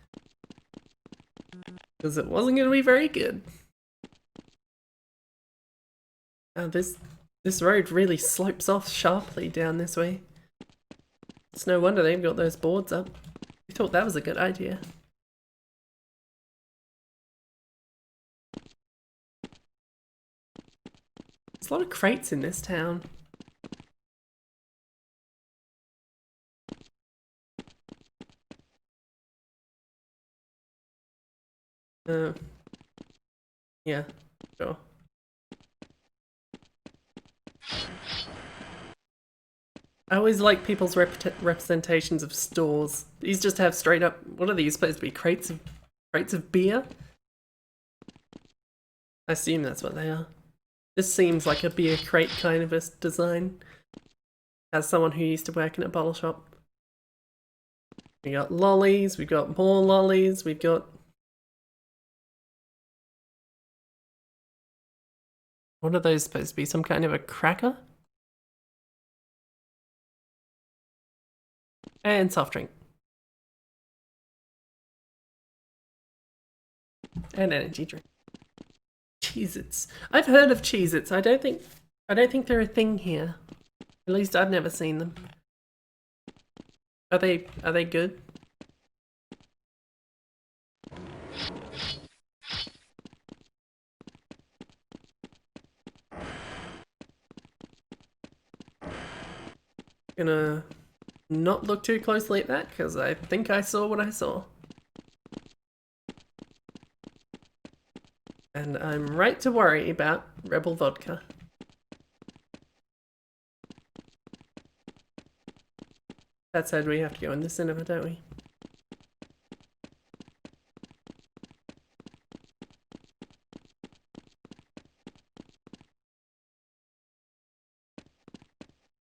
Because it wasn't going to be very good. This road really slopes off sharply down this way. It's no wonder they've got those boards up. We thought that was a good idea. There's a lot of crates in this town. Yeah, sure. I always like people's representations of stores. These just have straight up, what are these supposed to be, crates of beer? I assume that's what they are. This seems like a beer crate kind of a design. As someone who used to work in a bottle shop. We got lollies, we've got more lollies, we've got... What are those supposed to be? Some kind of a cracker? And soft drink. And energy drink. Cheez-Its. I've heard of Cheez-Its. I don't think they're a thing here. At least I've never seen them. Are they good? Gonna not look too closely at that because I think I saw what I saw. And I'm right to worry about Rebel Vodka. That said, we have to go in the cinema, don't we?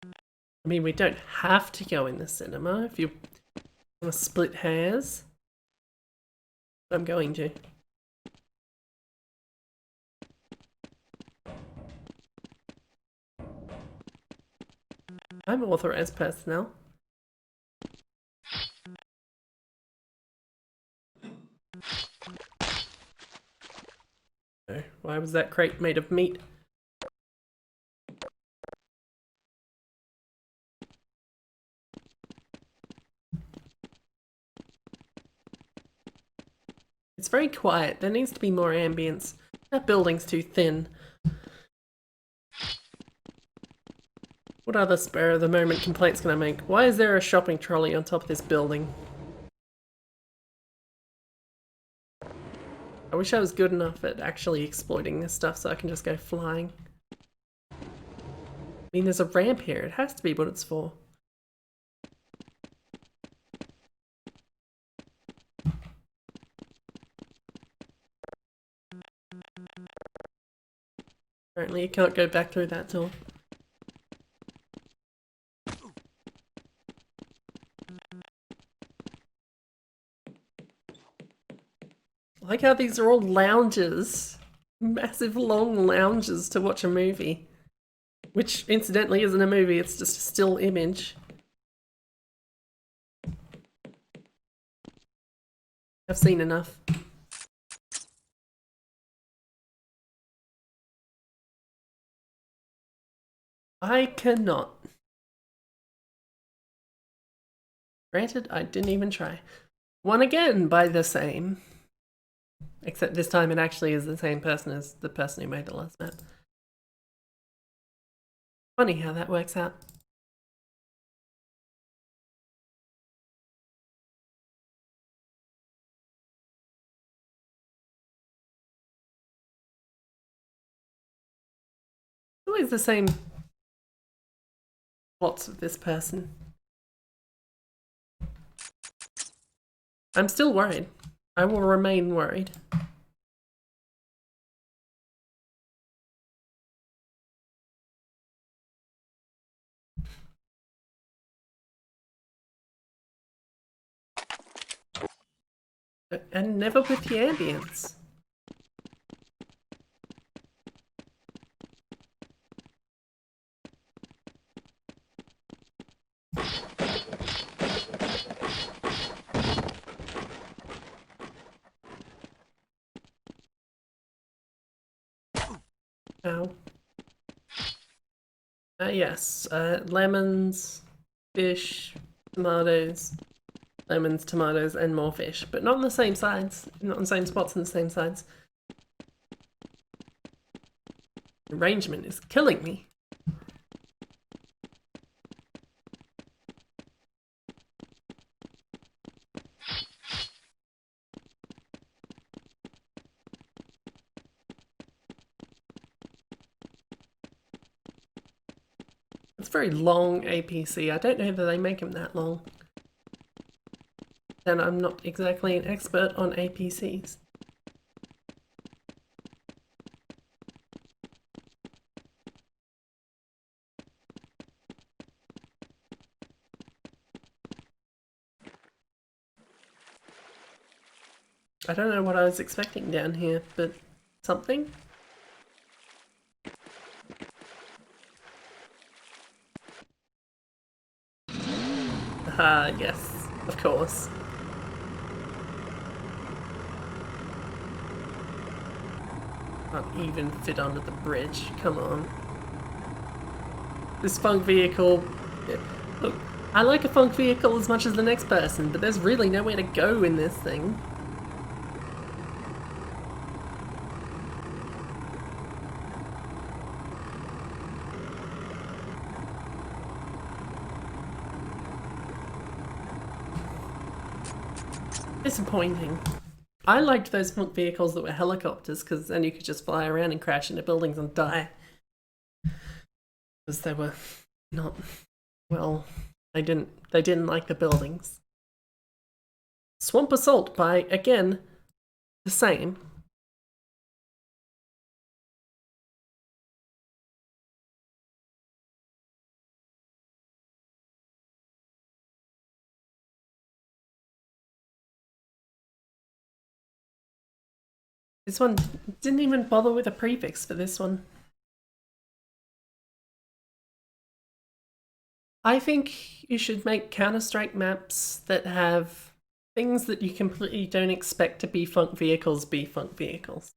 I mean, we don't have to go in the cinema if you want to split hairs. I'm going to. I'm authorized personnel. Oh, why was that crate made of meat? It's very quiet. There needs to be more ambience. That building's too thin. What other spur of the moment complaints can I make? Why is there a shopping trolley on top of this building? I wish I was good enough at actually exploiting this stuff so I can just go flying. I mean, there's a ramp here. It has to be what it's for. Apparently you can't go back through that door. I like how these are all lounges. Massive long lounges to watch a movie. Which, incidentally, isn't a movie, it's just a still image. I've seen enough. I cannot. Granted, I didn't even try. Won again by the same. Except this time it actually is the same person as the person who made the last map. Funny how that works out. Always the same plots of this person. I'm still worried. I will remain worried. And never with the ambience. Ow. Yes, lemons, fish, tomatoes, lemons, tomatoes, and more fish, but not on the same sides, not on the same spots on the same sides. Arrangement is killing me. It's a very long APC. I don't know that they make them that long. And I'm not exactly an expert on APCs. I don't know what I was expecting down here, but something? Ah, yes, of course. Can't even fit onto the bridge, come on. This funk vehicle... Look, I like a funk vehicle as much as the next person, but there's really nowhere to go in this thing. Disappointing. I liked those funk vehicles that were helicopters, because then you could just fly around and crash into buildings and die. Because they were not... well, they didn't like the buildings. Swamp Assault by, again, the same. This one didn't even bother with a prefix for this one. I think you should make Counter-Strike maps that have things that you completely don't expect to be funk vehicles be funk vehicles.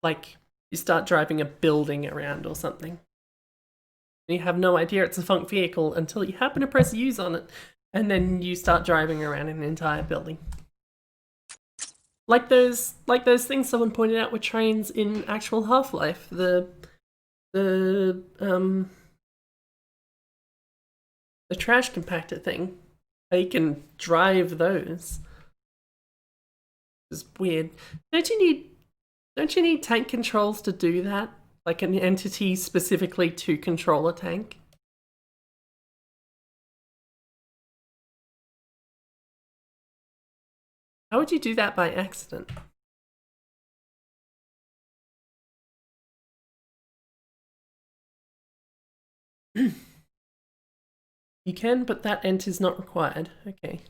Like, you start driving a building around or something. You have no idea it's a funk vehicle until you happen to press use on it, and then you start driving around an entire building. Like those things someone pointed out with trains in actual Half-Life. The trash compactor thing. You can drive those. It's weird. Don't you need tank controls to do that? Like an entity specifically to control a tank? How would you do that by accident? You can, but that ent is not required. Okay.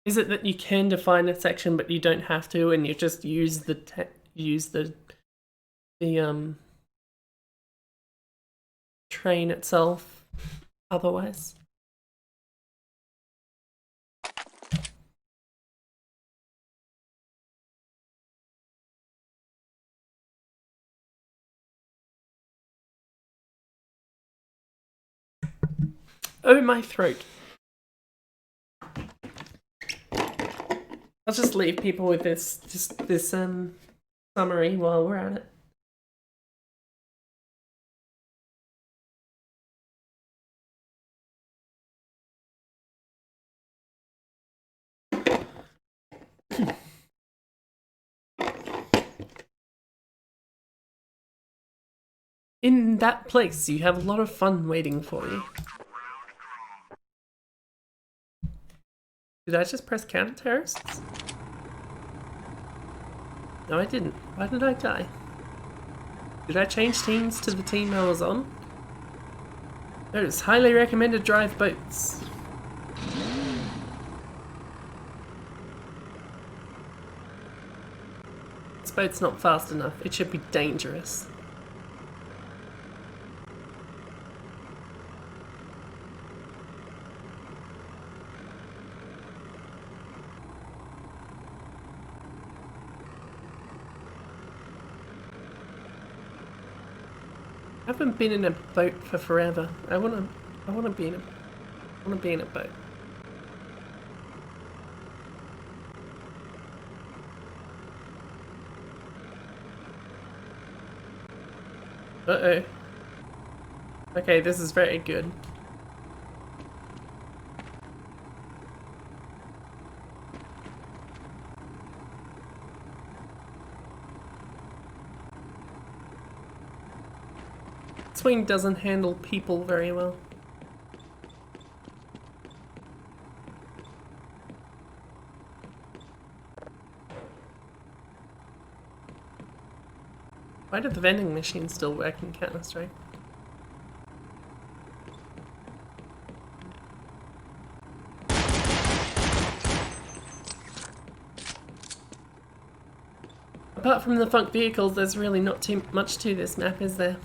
Is it that you can define a section, but you don't have to, and you just use the train itself otherwise? Oh, my throat. I'll just leave people with this summary while we're at it. In that place, you have a lot of fun waiting for you. Did I just press counter-terrorists? No, I didn't. Why did I die? Did I change teams to the team I was on? Notice, highly recommended drive boats. This boat's not fast enough. It should be dangerous. I haven't been in a boat for forever. I wanna be in a boat. Uh-oh. Okay, this is very good. Swing doesn't handle people very well. Why did the vending machine still work in Counter-Strike? apart from the funk vehicles, there's really not too much to this map, is there?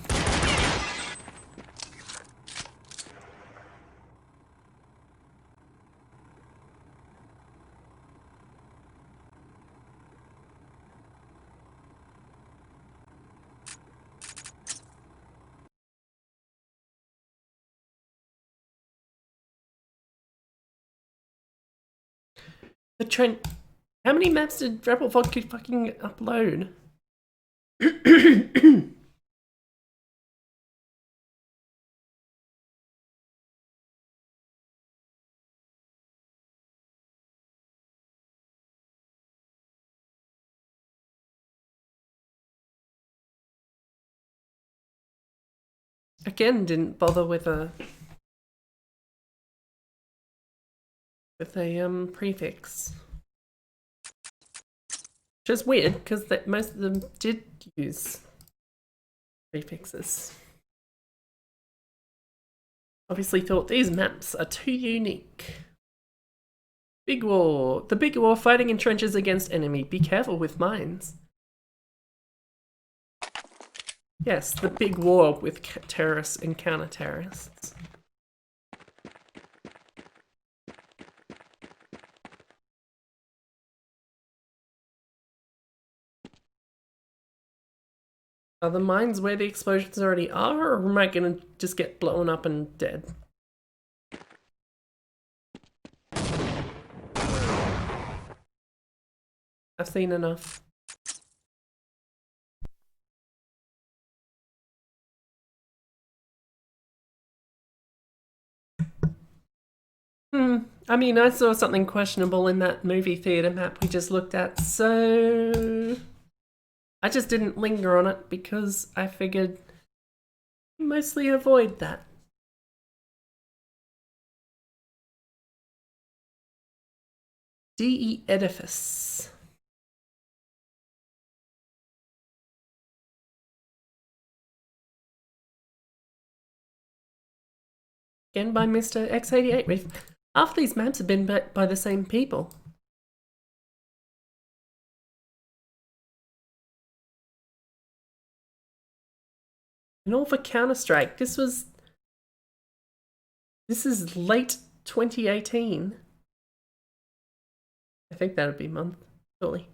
The Trent. How many maps did Rebel Vodka fucking upload? Again, didn't bother with a prefix. Which is weird because most of them did use prefixes. Obviously thought these maps are too unique. Big war. The big war, fighting in trenches against enemy. Be careful with mines. Yes, the big war with terrorists and counter-terrorists. Are the mines where the explosions already are, or am I gonna just get blown up and dead? I've seen enough. I mean, I saw something questionable in that movie theater map we just looked at, so I just didn't linger on it because I figured mostly avoid that. DE Edifice. Again by Mr. X88. Half these maps have been by the same people. And all for Counter-Strike. This is late 2018. I think that would be month, surely.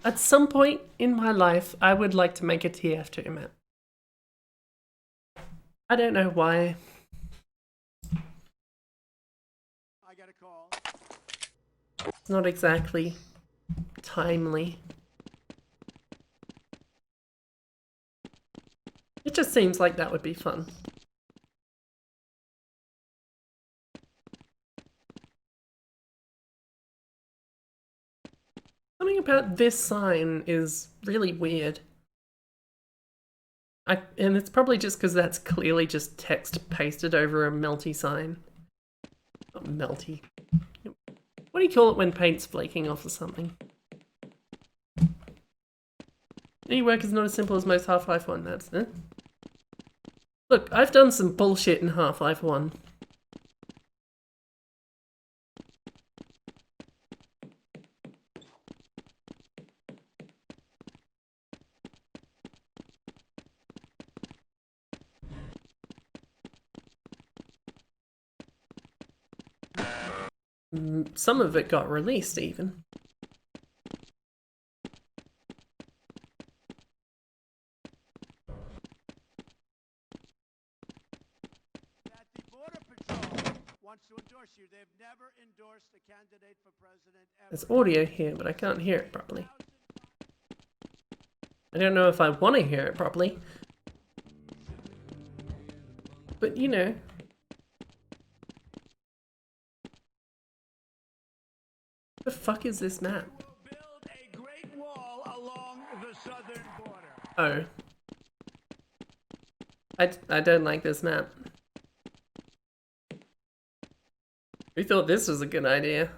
At some point in my life, I would like to make a TF2 map. I don't know why. I got a call. It's not exactly timely. It just seems like that would be fun. Something about this sign is really weird. And it's probably just because that's clearly just text pasted over a melty sign. Not melty. What do you call it when paint's flaking off or something? Any work is not as simple as most Half-Life 1 maps, huh? Look, I've done some bullshit in Half-Life 1. Some of it got released, even. That the Border Patrol wants to endorse you. They've never endorsed a candidate for president ever. There's audio here, but I can't hear it properly. I don't know if I want to hear it properly. But, you know. The fuck is this map? Build a great wall along the southern border. Oh. I don't like this map. We thought this was a good idea.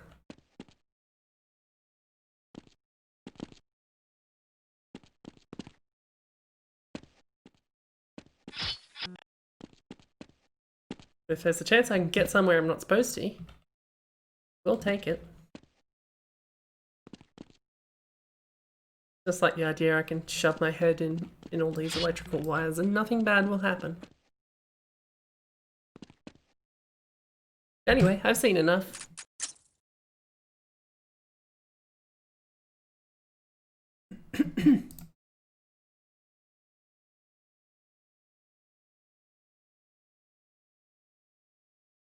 If there's a chance I can get somewhere I'm not supposed to, we'll take it. Just like the idea I can shove my head in all these electrical wires and nothing bad will happen. Anyway, I've seen enough.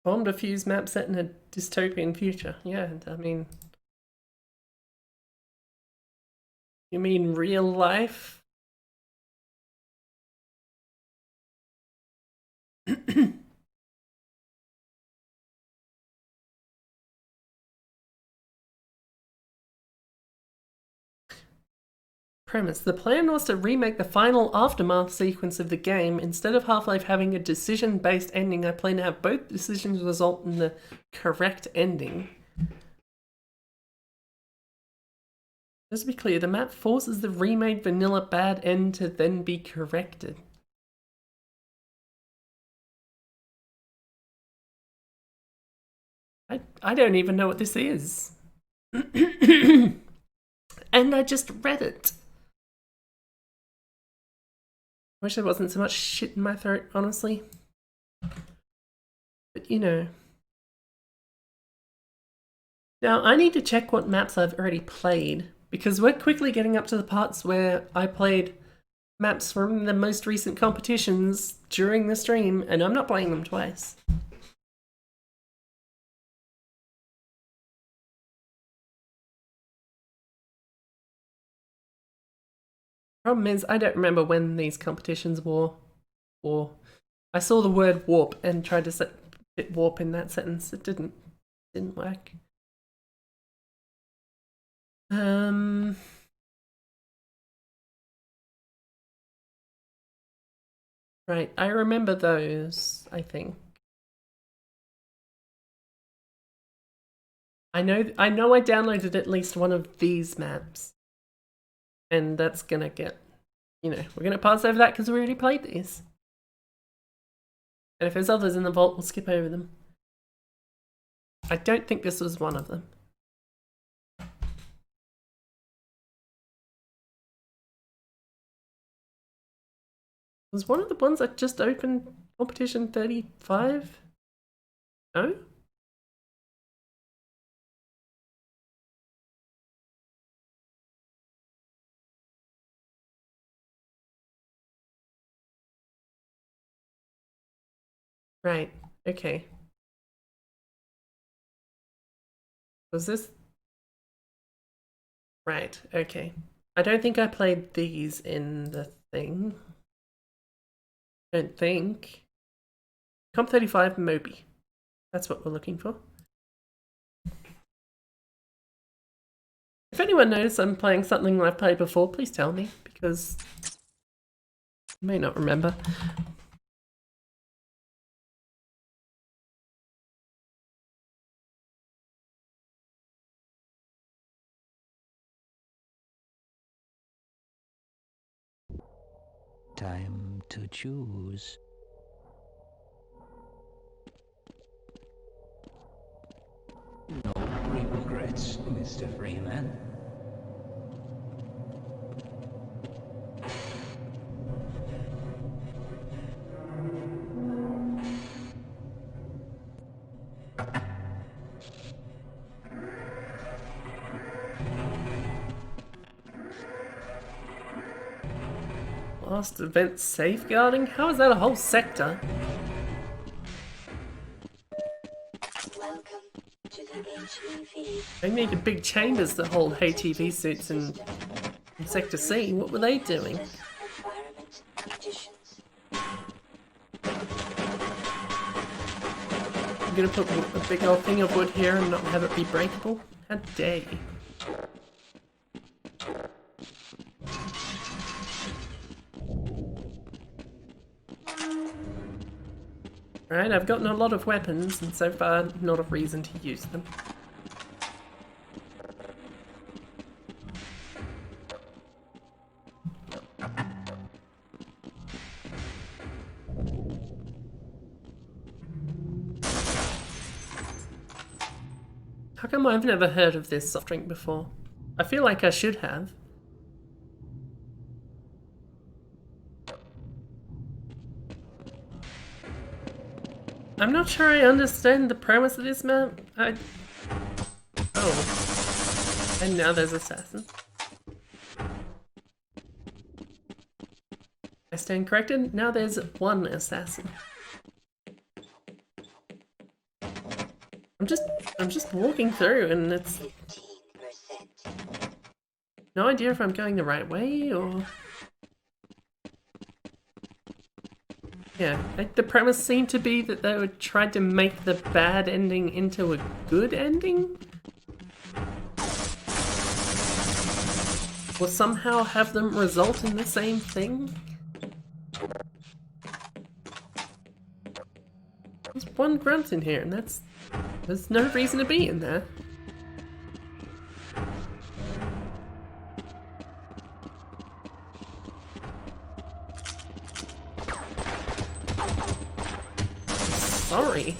Bomb defuse map set in a dystopian future. Yeah, I mean... You mean real life? Premise. The plan was to remake the final aftermath sequence of the game. Instead of Half-Life having a decision-based ending, I plan to have both decisions result in the correct ending. Just to be clear, the map forces the remade vanilla bad end to then be corrected. I don't even know what this is. And I just read it. Wish there wasn't so much shit in my throat, honestly. But you know. Now, I need to check what maps I've already played, because we're quickly getting up to the parts where I played maps from the most recent competitions during the stream, and I'm not playing them twice. Problem is, I don't remember when these competitions were. Or I saw the word warp and tried to set it warp in that sentence. It didn't work. Right, I remember those, I think. I know I downloaded at least one of these maps. And that's gonna get, you know, we're gonna pass over that because we already played these. And if there's others in the vault, we'll skip over them. I don't think this was one of them. Was one of the ones that just opened competition 35? No? Right, okay. Was this? Right, okay. I don't think I played these in the thing. Don't think. Comp 35 Moby. That's what we're looking for. If anyone knows I'm playing something I've played before, please tell me, because I may not remember. Time to choose. No regrets, Mr. Freeman. Last event safeguarding? How is that a whole sector? Welcome to the HEV. They needed big chambers to hold HEV suits in Sector C. What were they doing? Environment conditions. I'm gonna put a big old thing of wood here and not have it be breakable? How dare you? Right, I've gotten a lot of weapons, and so far, not a reason to use them. How come I've never heard of this soft drink before? I feel like I should have. I'm not sure I understand the premise of this map. Oh. And now there's assassin. I stand corrected. Now there's one assassin. I'm just walking through and it's 15%. no idea if I'm going the right way or... Yeah, like the premise seemed to be that they would try to make the bad ending into a good ending? Or somehow have them result in the same thing? There's one grunt in here and there's no reason to be in there. Sorry.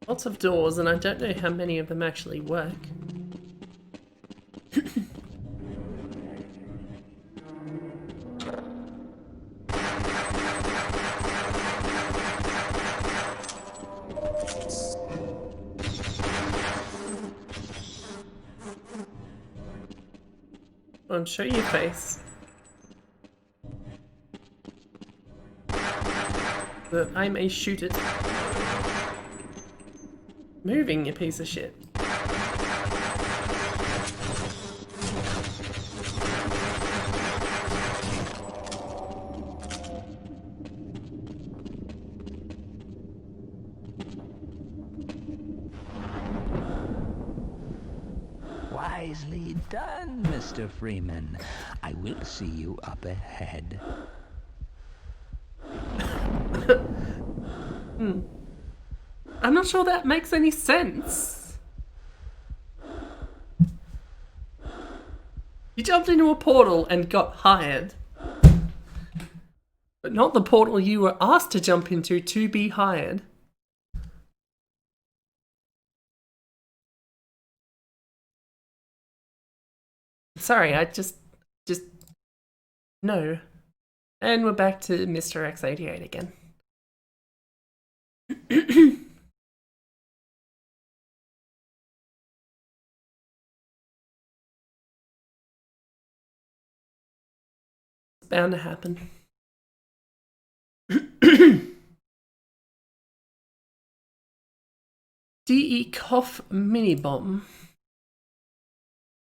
Lots of doors, and I don't know how many of them actually work. Go on, show your face. That I may shoot it. Moving, you piece of shit. Wisely done, Mr. Freeman. I will see you up ahead. I'm not sure that makes any sense. You jumped into a portal and got hired. But not the portal you were asked to jump into to be hired. Sorry, I just no. And we're back to Mr. X88 again. It's bound to happen. DE Cough Mini Bomb.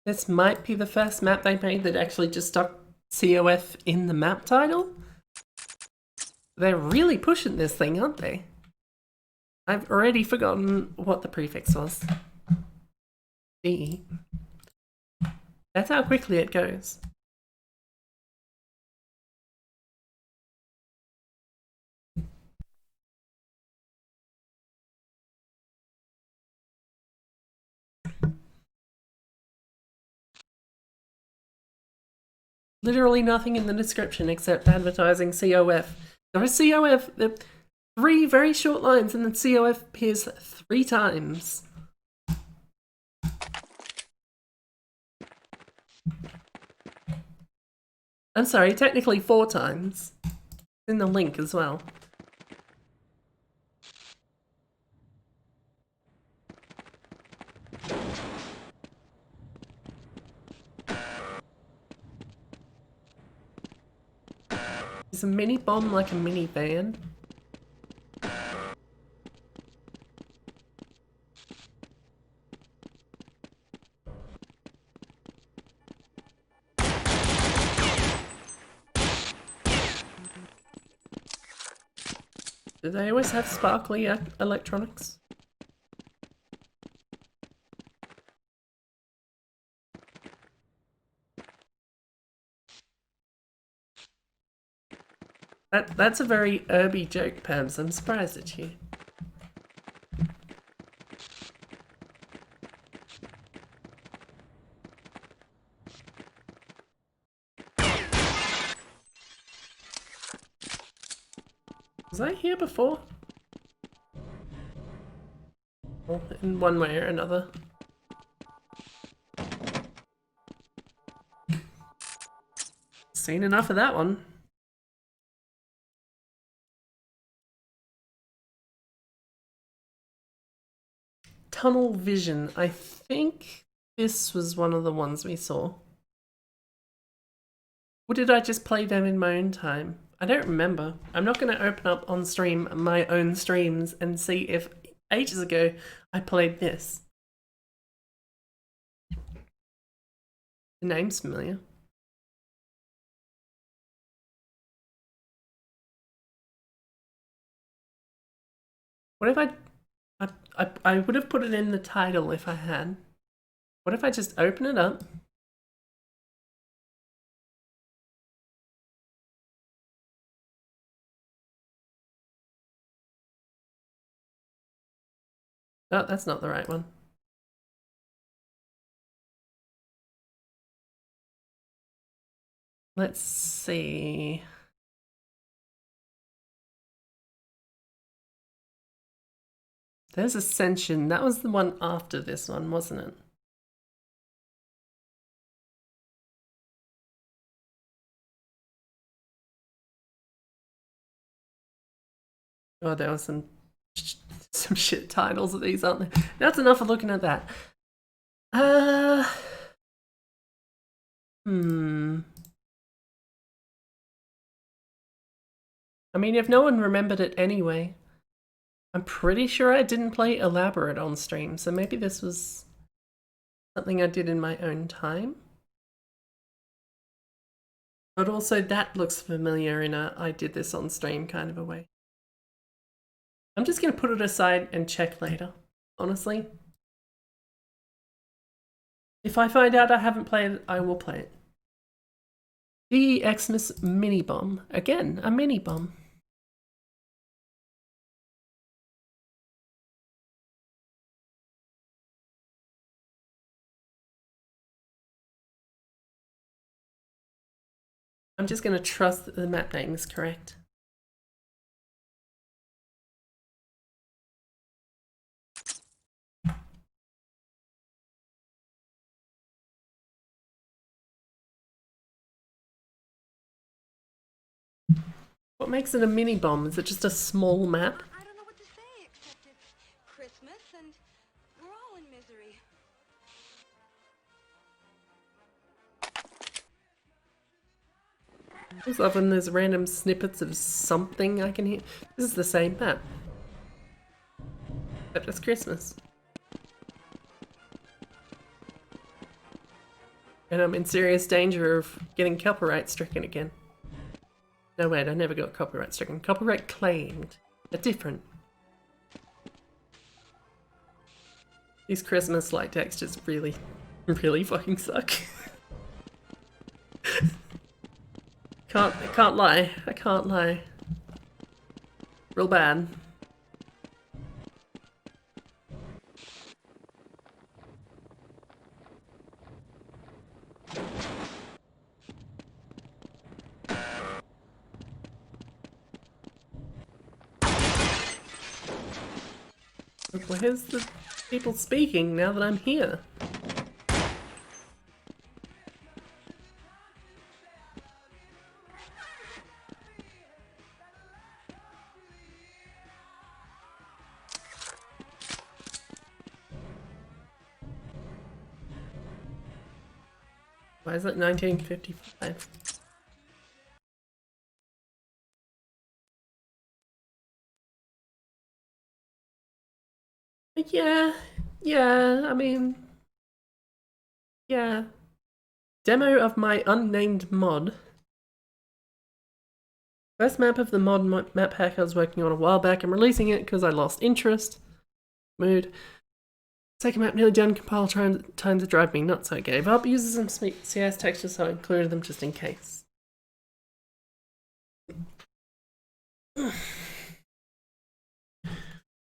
This might be the first map they made that actually just stuck COF in the map title. They're really pushing this thing, aren't they? I've already forgotten what the prefix was. DE. That's how quickly it goes. Literally nothing in the description except advertising COF. There is COF, 3 very short lines, and then COF appears 3 times. I'm sorry, technically 4 times. It's in the link as well. Is a mini bomb like a mini van? Do they always have sparkly electronics? That's a very herby joke, Pabs. I'm surprised at you. Was I here before? Well, in one way or another. Seen enough of that one. Tunnel vision. I think this was one of the ones we saw. Or did I just play them in my own time? I don't remember. I'm not going to open up on stream my own streams and see if ages ago I played this. The name's familiar. What if I would have put it in the title if I had. What if I just open it up? Oh, that's not the right one. Let's see. There's Ascension. That was the one after this one, wasn't it? Oh, there was some shit titles of these, aren't there? That's enough of looking at that. I mean, if no one remembered it anyway, I'm pretty sure I didn't play Elaborate on stream, so maybe this was something I did in my own time. But also that looks familiar in a I did this on stream kind of a way. I'm just going to put it aside and check later, honestly. If I find out I haven't played it, I will play it. The Xmas Mini Bomb. Again, a mini bomb. I'm just going to trust that the map name is correct. What makes it a mini bomb? Is it just a small map? I don't know what to say, except it's Christmas and we're all in misery. Just often there's random snippets of something I can hear. This is the same map. Except it's Christmas. And I'm in serious danger of getting copyright stricken again. No, wait, I never got copyright stricken. Copyright claimed. They're different. These Christmas light textures really, really fucking suck. I can't lie. I can't lie. Real bad. Where's the people speaking now that I'm here? Why is it 1955? Yeah, I mean, yeah. Demo of my unnamed mod. First map of the mod map pack I was working on a while back. I'm releasing it because I lost interest. Mood. Second map nearly done. Compile time to drive me nuts. I gave up. Uses some CS textures, so I included them just in case.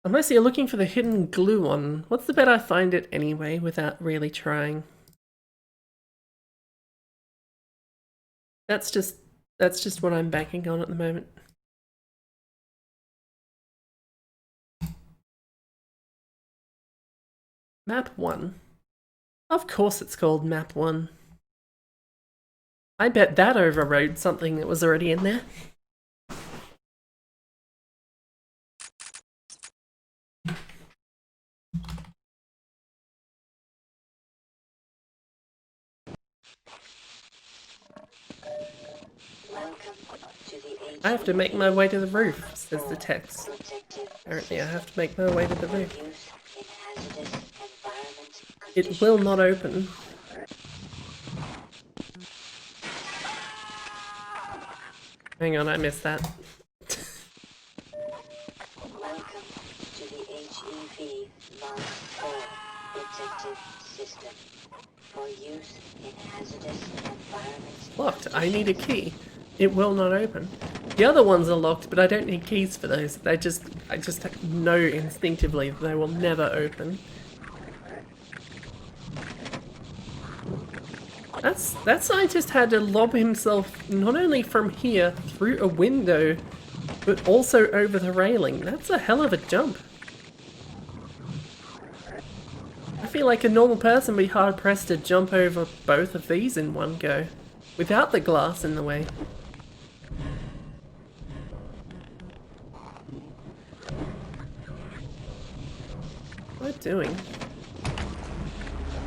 Unless you're looking for the hidden glue one, what's the bet I find it anyway without really trying? That's just what I'm banking on at the moment. Map 1. Of course it's called Map 1. I bet that overrode something that was already in there. I have to make my way to the roof, says the text. Apparently I have to make my way to the roof. It will not open. Hang on, I missed that. Welcome to the HEV Mark IV protective system for use in hazardous environments. Locked. I need a key. It will not open. The other ones are locked, but I don't need keys for those. I just know instinctively that they will never open. That scientist had to lob himself not only from here through a window, but also over the railing. That's a hell of a jump. I feel like a normal person would be hard pressed to jump over both of these in one go, without the glass in the way. What am I doing?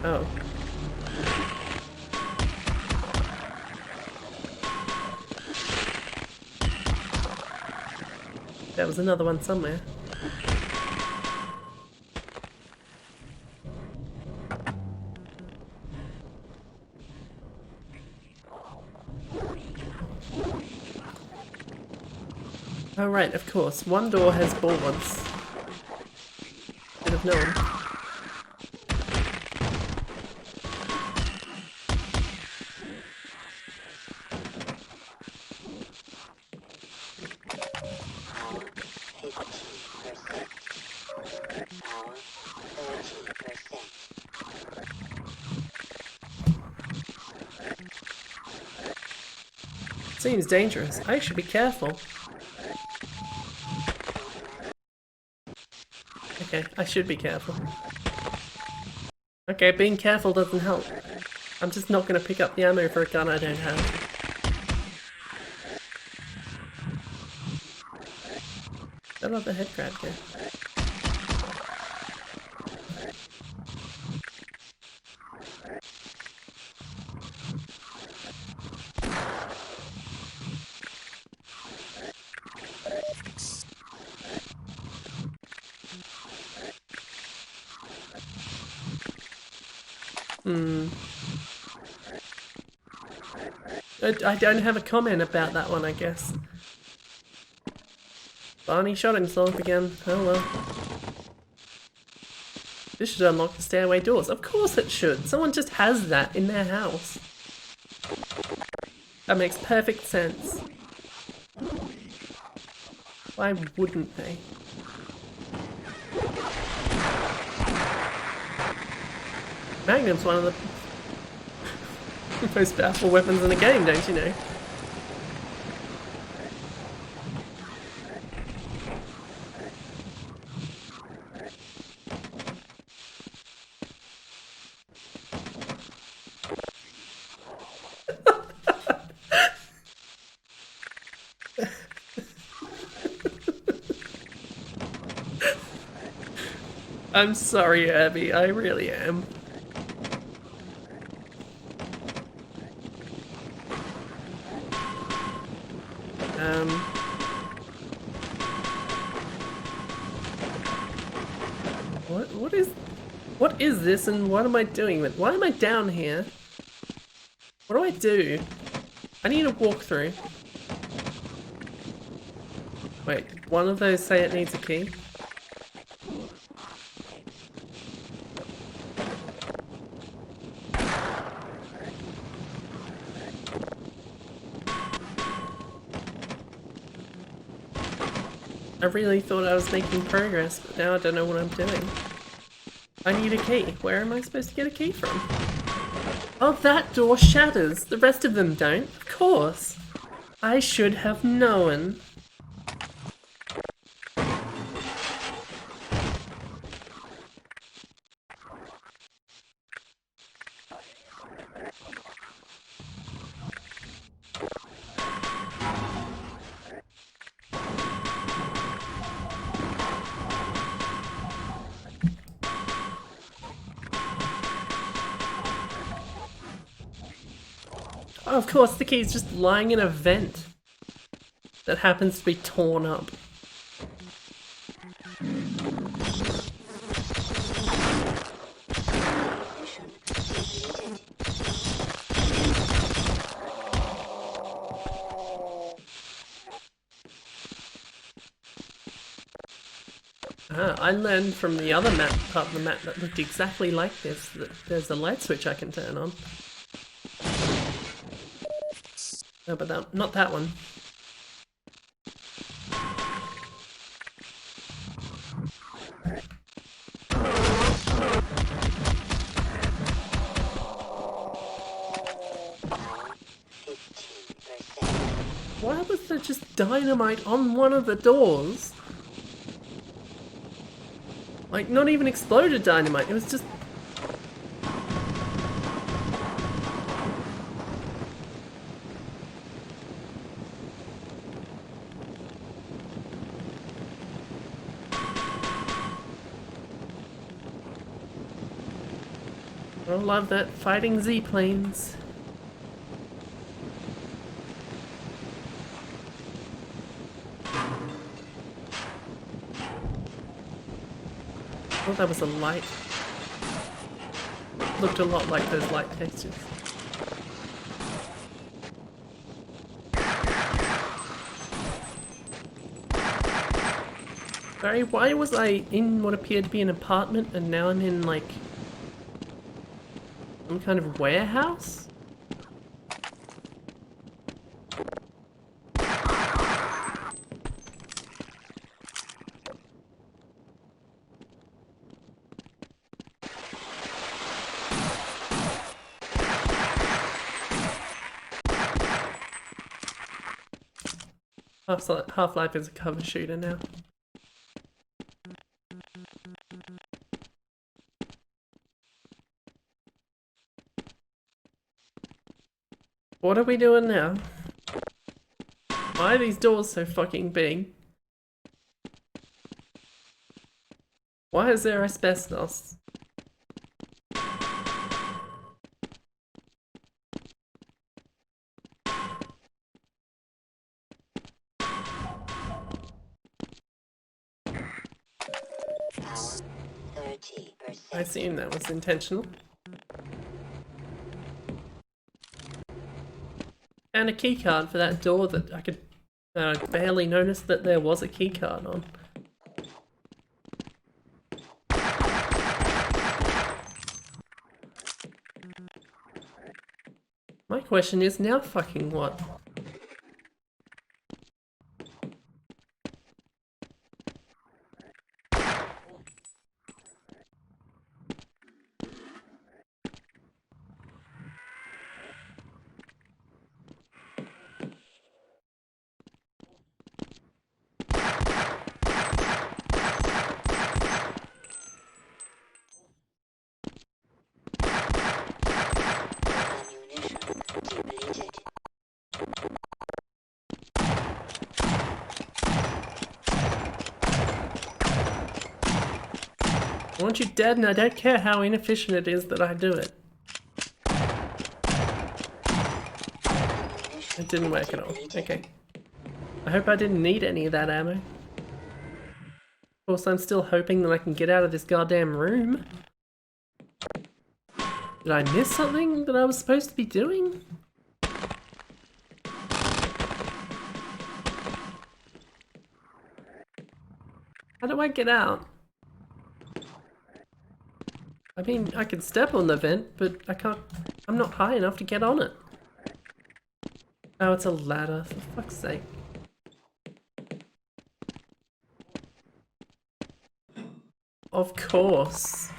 Oh. There was another one somewhere. Oh right, of course. One door has boards. Should have known. Seems dangerous. I should be careful. Okay, I should be careful. Okay, being careful doesn't help. I'm just not gonna pick up the ammo for a gun I don't have. Where did the head grab go? I don't have a comment about that one, I guess. Barney shot himself again. Oh well. This should unlock the stairway doors. Of course it should. Someone just has that in their house. That makes perfect sense. Why wouldn't they? Magnum's one of the most powerful weapons in the game, don't you know? I'm sorry, Abby, I really am. What is this and what am I doing with? Why am I down here? What do I do? I need a walkthrough. Wait, one of those say it needs a key? I really thought I was making progress, but now I don't know what I'm doing. I need a key. Where am I supposed to get a key from? Oh, that door shatters. The rest of them don't. Of course. I should have known. Oh, of course, the key's just lying in a vent that happens to be torn up. I learned from the other map, part of the map that looked exactly like this, that there's a light switch I can turn on. No, but not that one. Why was there just dynamite on one of the doors? Like, not even exploded dynamite, it was just... I love that fighting Z-planes. Oh, that was a light. Looked a lot like those light textures. Sorry, why was I in what appeared to be an apartment and now I'm in, like, some kind of warehouse? Half-Life is a cover shooter now. What are we doing now? Why are these doors so fucking big? Why is there asbestos? I assume that was intentional. And a keycard for that door that I could barely notice that there was a keycard on. My question is now fucking what? I want you dead and I don't care how inefficient it is that I do it. It didn't work at all. Okay. I hope I didn't need any of that ammo. Of course, I'm still hoping that I can get out of this goddamn room. Did I miss something that I was supposed to be doing? How do I get out? I mean, I can step on the vent, but I can't... I'm not high enough to get on it. Oh, it's a ladder, for fuck's sake. Of course.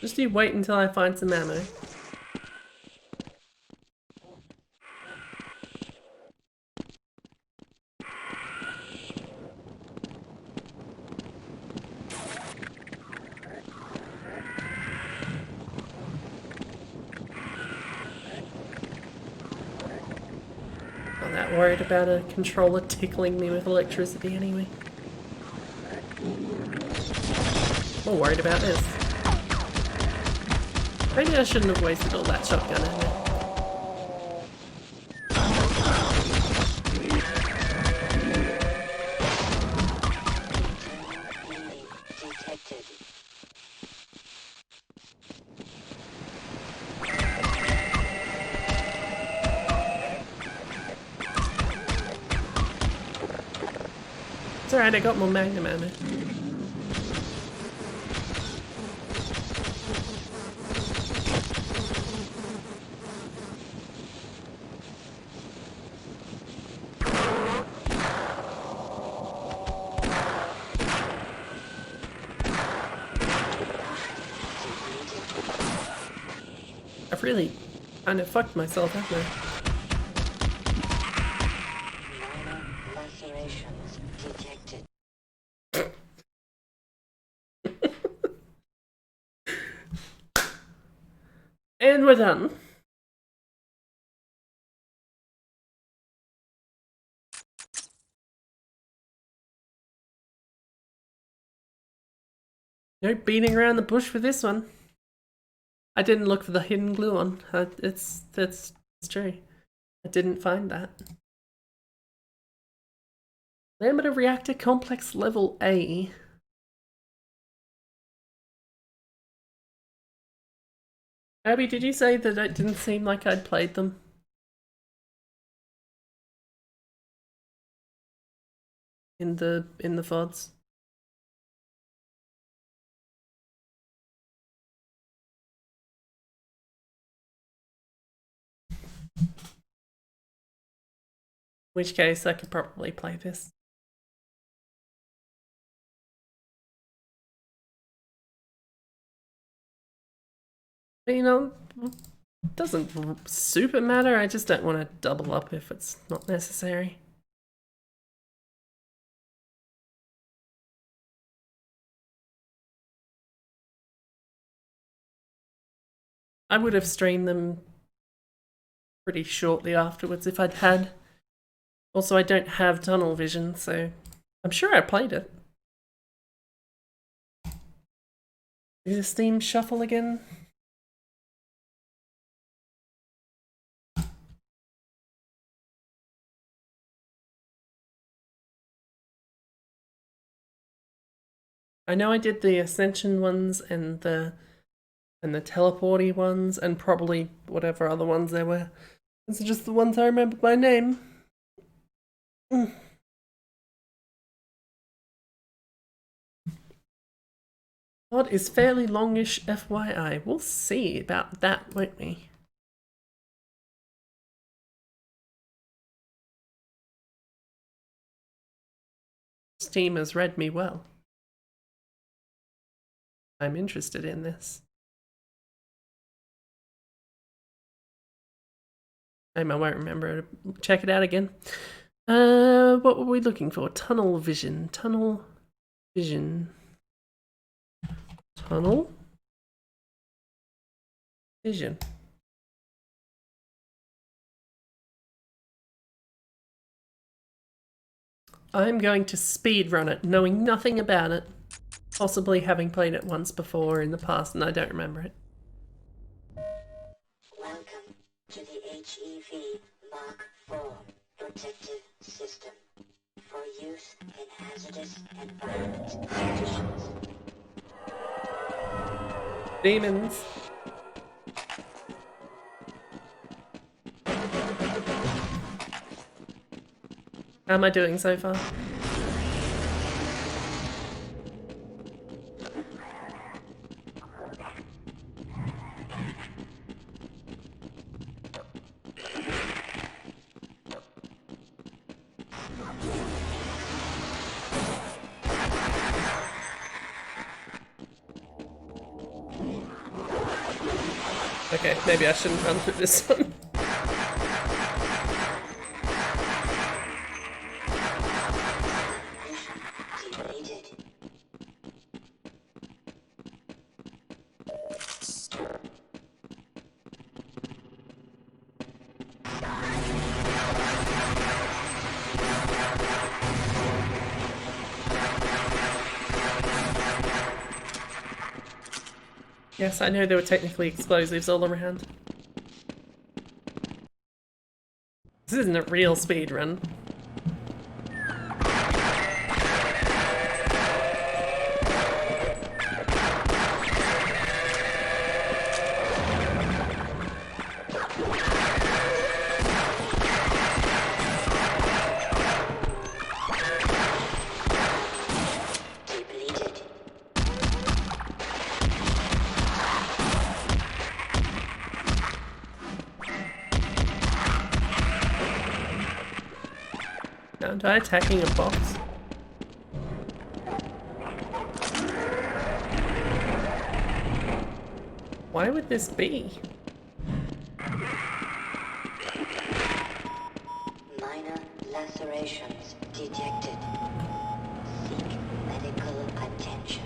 Just you wait until I find some ammo. that worried about a controller tickling me with electricity anyway. More worried about this. Maybe I shouldn't have wasted all that shotgun ammo. Detected. It's alright, I got more magnum ammo. I've really kind of fucked myself, haven't I? Minor lacerations detected. And we're done. No beating around the bush for this one. I didn't look for the hidden glue on. It's true. I didn't find that. Lambda reactor complex level A. Abby, did you say that it didn't seem like I'd played them? In the FODs? In which case I could probably play this. But, you know, it doesn't super matter. I just don't want to double up if it's not necessary. I would have streamed them pretty shortly afterwards if I'd had. Also, I don't have tunnel vision, so I'm sure I played it. Do the Steam shuffle again? I know I did the Ascension ones and the teleporty ones and probably whatever other ones there were. These are just the ones I remember by name. Pod is fairly longish, FYI. We'll see about that, won't we? Steam has read me well. I'm interested in this. I won't remember. Check it out again. What were we looking for? Tunnel vision. Tunnel vision. Tunnel vision. I'm going to speedrun it, knowing nothing about it. Possibly having played it once before in the past and I don't remember it. Welcome to the HEV Mark IV protective system for use in hazardous environment conditions. Demons. How am I doing so far? Okay, maybe I shouldn't run through this one. Yes, I know there were technically explosives all around. This isn't a real speedrun. Depleted. Aren't I attacking a box? Why would this be? Minor lacerations detected. Seek medical attention.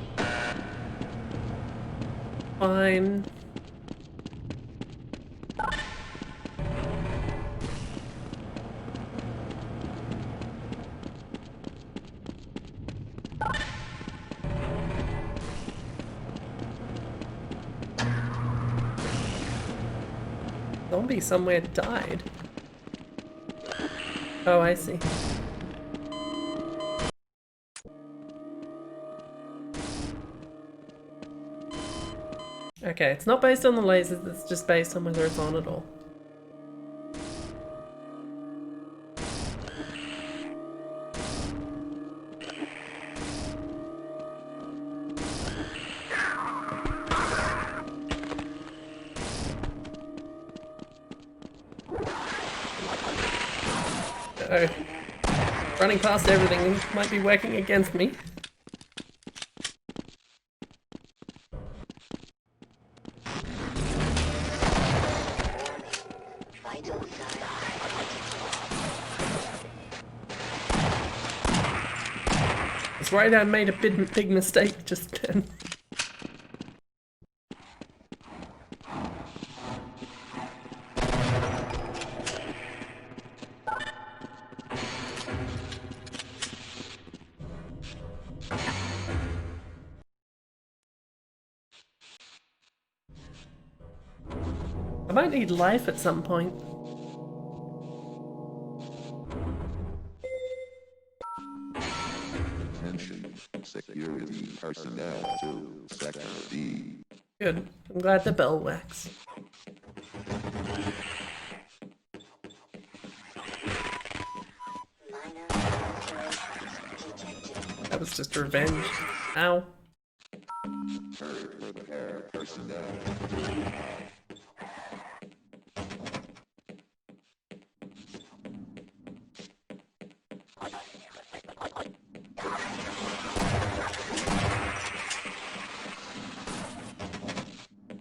Fine. Zombie somewhere died. Oh, I see. Okay, it's not based on the lasers, it's just based on whether it's on at all. Uh-oh. Running past everything might be working against me. Vital signs. I was worried I made a big mistake just then. I might need life at some point. Attention, security personnel to Sector D. Good. I'm glad the bell works. Minor lacerations detected. That was just revenge. Ow. Prepare personnel.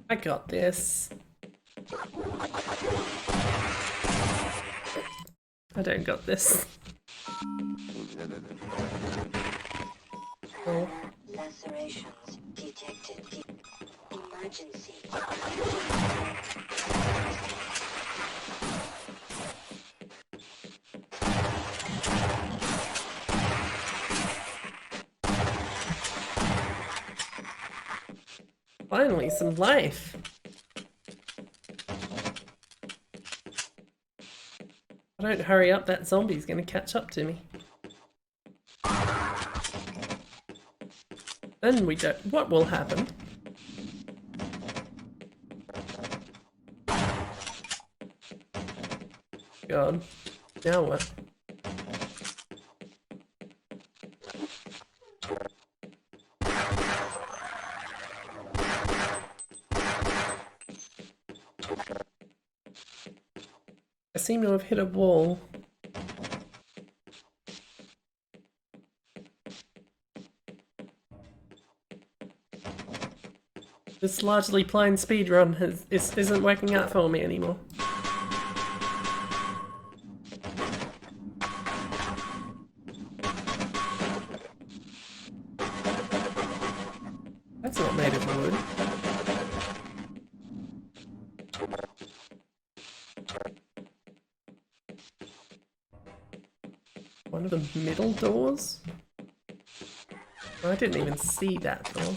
I got this. I don't got this. Lieutenant, Oh. Lacerations detected. Emergency. Finally, some life. If I don't hurry up, that zombie's gonna catch up to me. Then we don't. What will happen? God. Now what? I seem to have hit a wall. This largely plain speedrun isn't working out for me anymore. That's not made of wood. One of the middle doors? I didn't even see that door.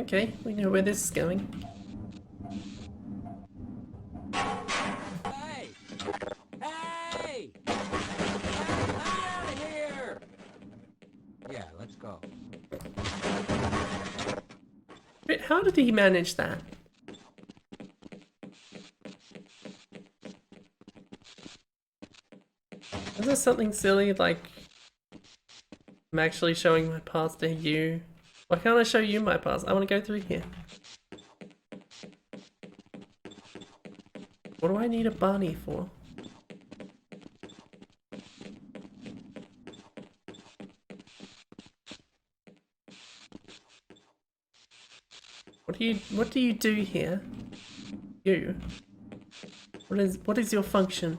Okay, we know where this is going. Hey! Hey! Get out of here! Yeah, let's go. But how did he manage that? Is there something silly like I'm actually showing my pass to you? Why can't I show you my pass? I want to go through here. What do I need a bunny for? What do you do here? You? What is your function?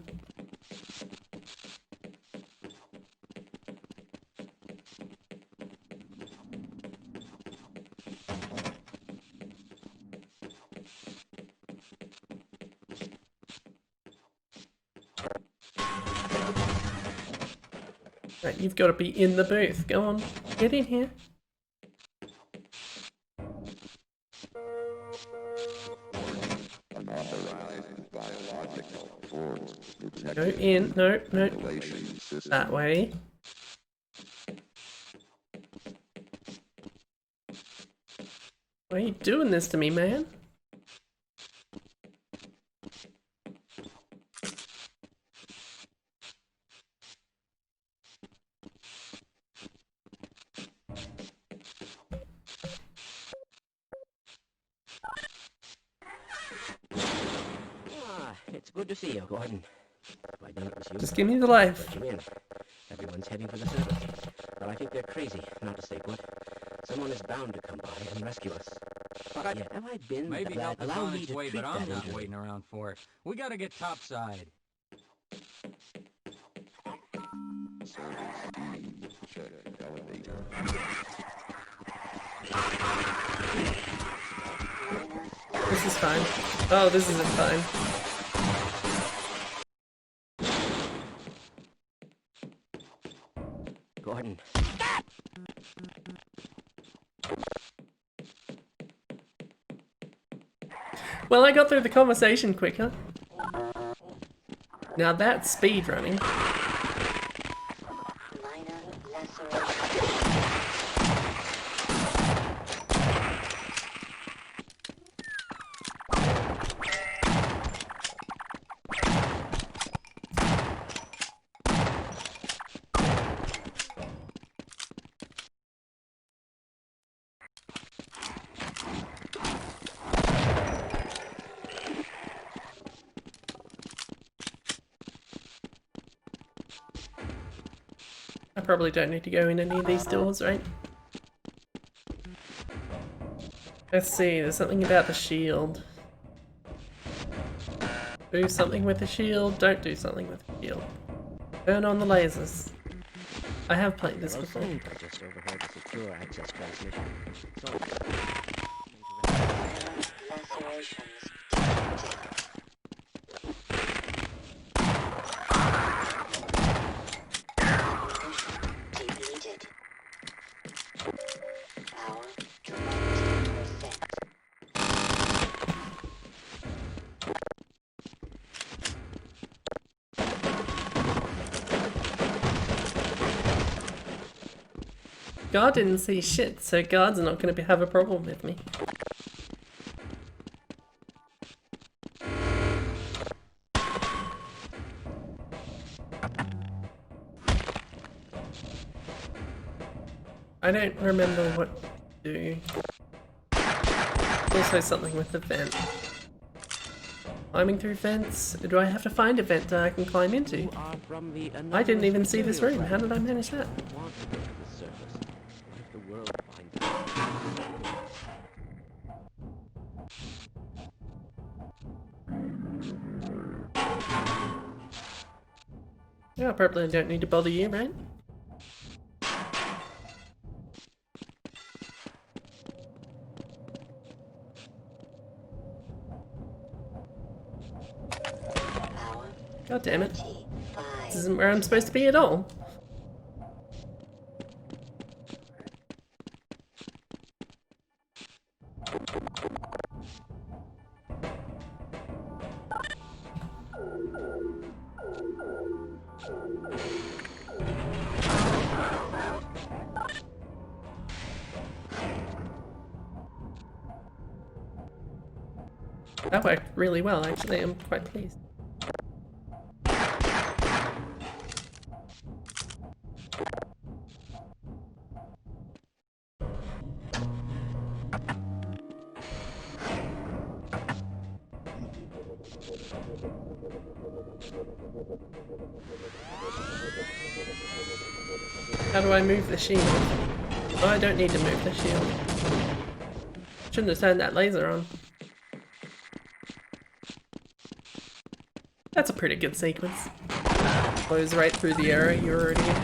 Right, you've got to be in the booth. Go on, get in here. Unauthorized biological force Go detected in. No, no. ventilation system. That way. Why are you doing this to me, man? Ah, it's good to see you, Gordon. Why don't you Just give me the life. let you in? Everyone's heading for the surface, but I think they're crazy not to stay put. Someone is bound to come by and rescue us. But yet, have I been Maybe that? help is Allow on me its to way, treat but that I'm not injury. waiting around for it. We gotta get topside. Service D. Check elevator. This is fine. Oh, this isn't fine. Gordon, Well, I got through the conversation quicker. Now that's speed running. Minor laceration. I probably don't need to go in any of these doors, right? Let's see, there's something about the shield. Do something with the shield, don't do something with the shield. Turn on the lasers. I have played this before. I just overheard the secure access transmission. So, Lacerations detected. Depleted. Power 20%. God didn't see shit, so God's not going to have a problem with me. I don't remember what to do. Also something with the vent. Climbing through vents? Do I have to find a vent that I can climb into? you are from the I didn't even see this room. materials How did I manage that? lab. Want to go to the surface. What if the world finds out? Yeah, probably don't need to bother you, right? Power God damn it. 5. This isn't where I'm supposed to be at all. That worked really well, actually. I'm quite pleased. How do I move the shield? Oh, I don't need to move the shield. Shouldn't have turned that laser on. That's a pretty good sequence. Blows right through the area you're already in.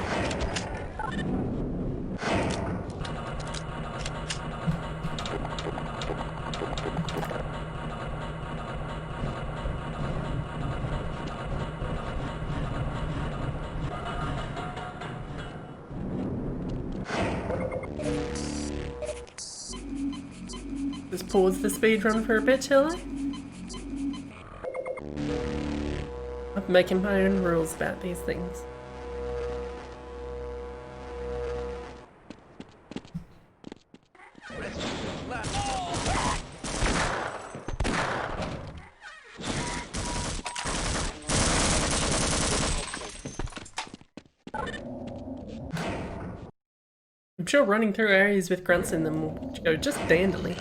Just pause the speedrun for a bit, shall I? I'm making my own rules about these things. I'm sure running through areas with grunts in them will go just dandily.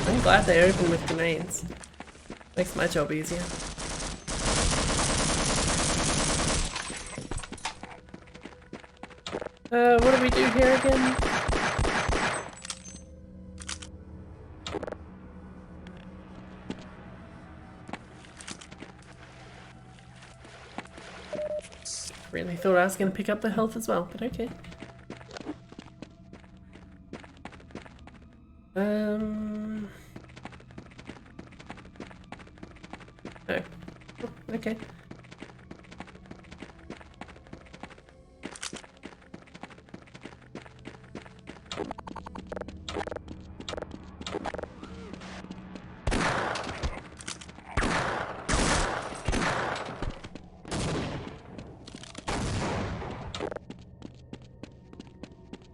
I'm glad they open with grenades. Makes my job easier. What do we do here again? Really thought I was going to pick up the health as well, but okay. Oh. Okay.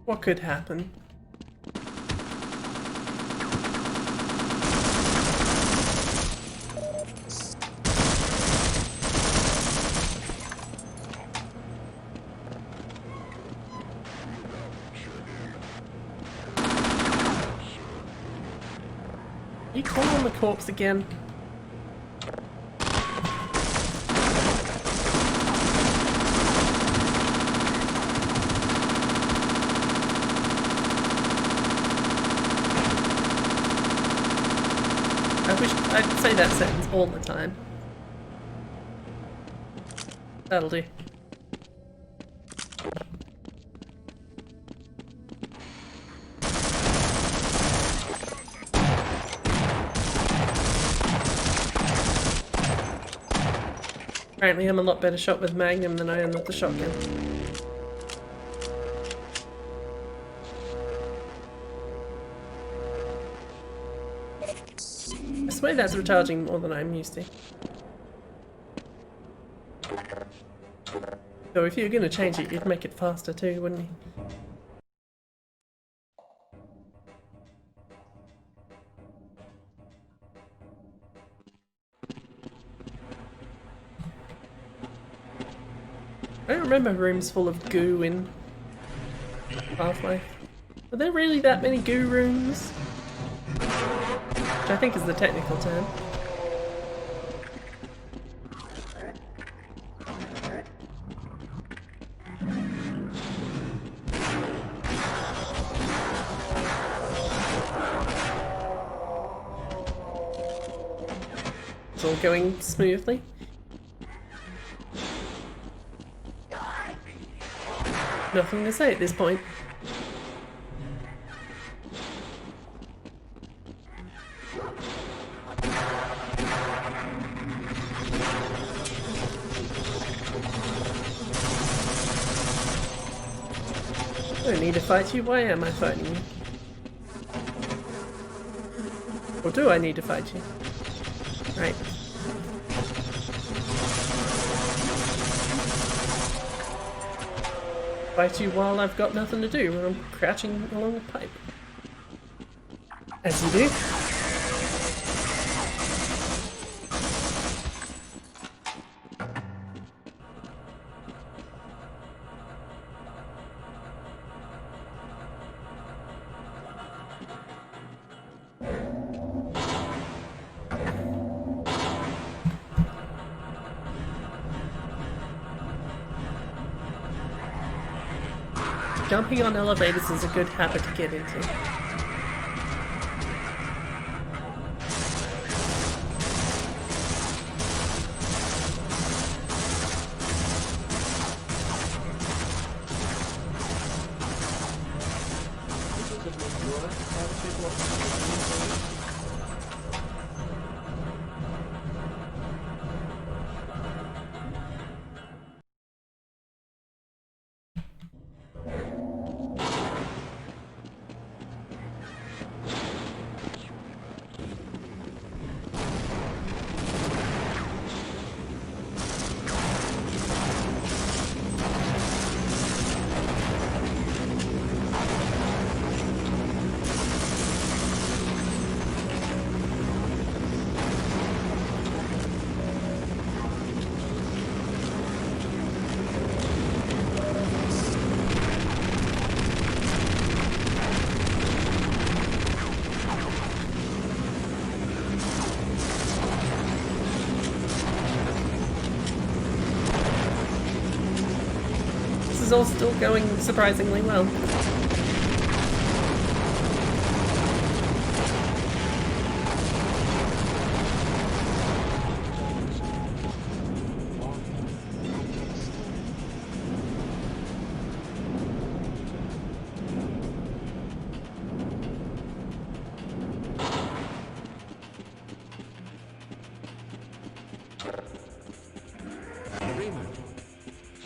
What could happen? You call on the corpse again? I wish I'd say that sentence all the time. That'll do. Apparently I'm a lot better shot with Magnum than I am with the shotgun. I swear that's recharging more than I'm used to. So if you're gonna change it, you'd make it faster too, wouldn't you? I don't remember rooms full of goo in Half-Life. Are there really that many goo rooms? Which I think is the technical term. It's all going smoothly. Nothing to say at this point. I don't need to fight you. Why am I fighting you? Or do I need to fight you? Right. fight you while I've got nothing to do when I'm crouching along a pipe. As you do. Jumping on elevators is a good habit to get into. This is all still going surprisingly well.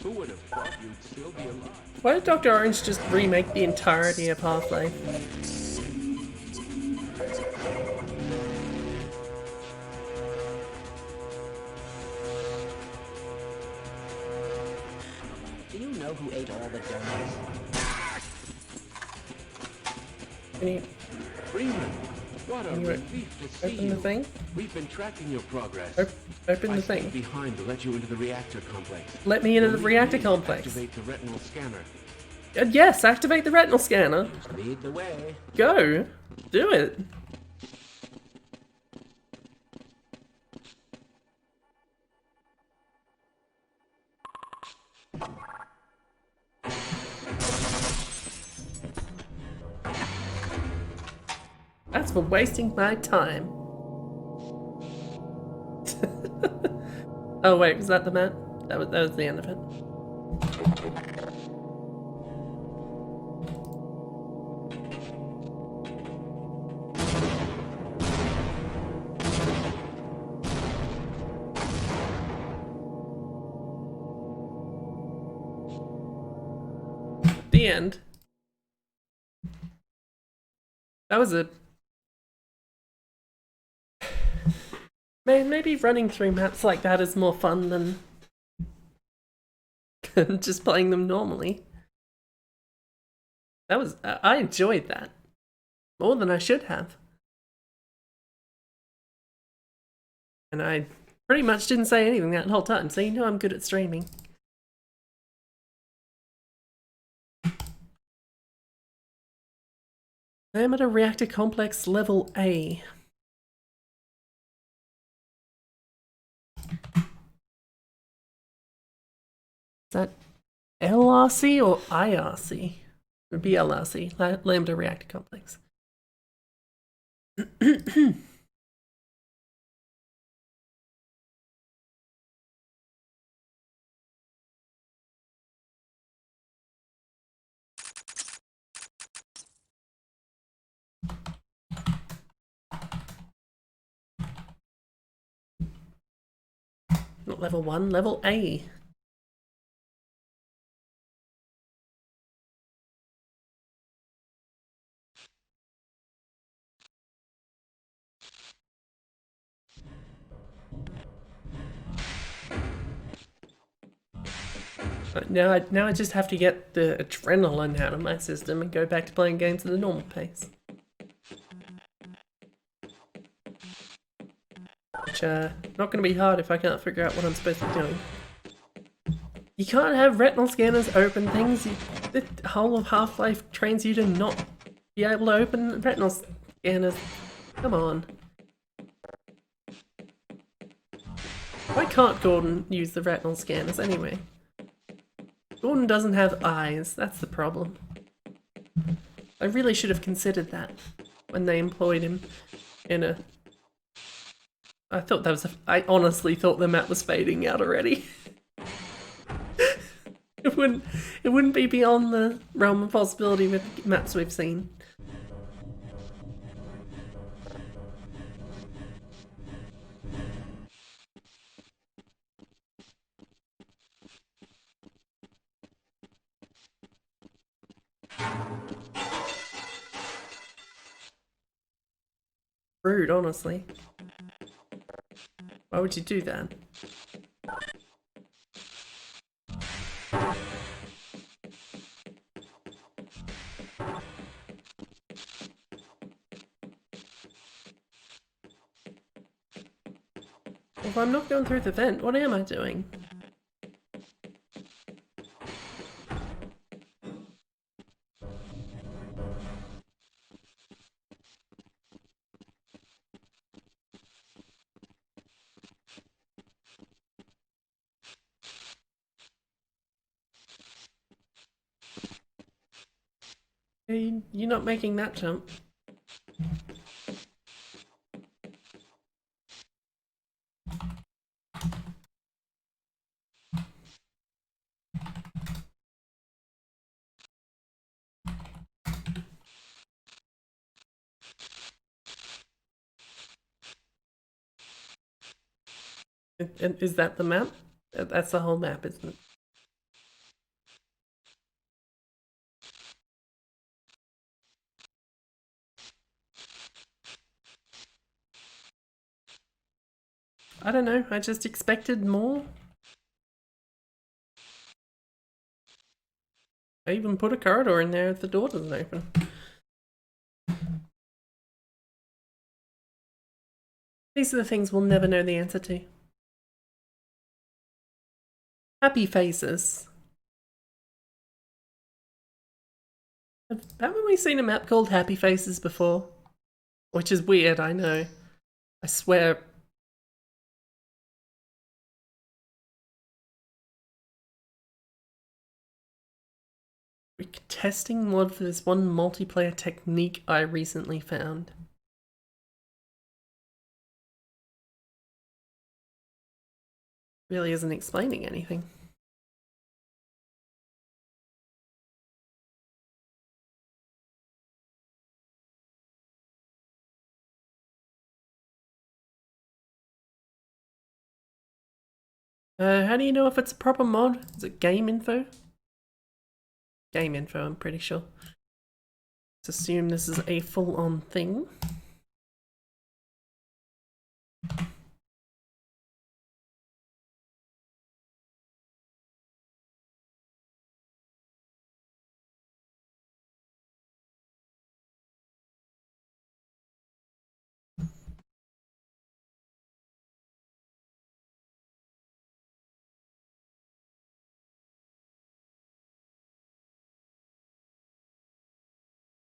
Who would have thought you'd still be alive? Why did Dr. Orange just remake the entirety of Half-Life? Do you know who ate all the donuts? Can you Freeman, what a Can you relief to see open the you. thing? We've been tracking your progress. Open I the stayed thing. behind to let you into the reactor complex. Let me into the Only reactor you complex. Activate the retinal scanner. Yes, activate the retinal scanner. Lead the way. Go. Do it. That's for wasting my time. Oh wait, was that the map? That was the end of it. The end. That was a... Man, maybe running through maps like that is more fun than just playing them normally. That was... I enjoyed that. More than I should have. And I pretty much didn't say anything that whole time, so you know I'm good at streaming. I'm at a reactor complex level A. Is that LRC or IRC? It would be LRC, Lambda Reactor Complex. Not level 1, level A. Now I just have to get the adrenaline out of my system and go back to playing games at a normal pace. Which, not gonna be hard if I can't figure out what I'm supposed to be doing. You can't have retinal scanners open things. The whole of Half-Life trains you to not be able to open retinal scanners. Come on. Why can't Gordon use the retinal scanners anyway? Gordon doesn't have eyes, that's the problem. I really should have considered that when they employed him in a... I thought that was I honestly thought the map was fading out already. It wouldn't be beyond the realm of possibility with maps we've seen. Rude, honestly. Why would you do that? If I'm not going through the vent, what am I doing? Hey, you're not making that jump. Is that the map? That's the whole map, isn't it? I don't know, I just expected more. I even put a corridor in there if the door doesn't open. These are the things we'll never know the answer to. Happyfaces. Haven't we seen a map called Happyfaces before? Which is weird, I know. I swear. We're testing mod for this one multiplayer technique I recently found. Really isn't explaining anything. How do you know if it's a proper mod? Is it game info? Game info, I'm pretty sure. Let's assume this is a full-on thing.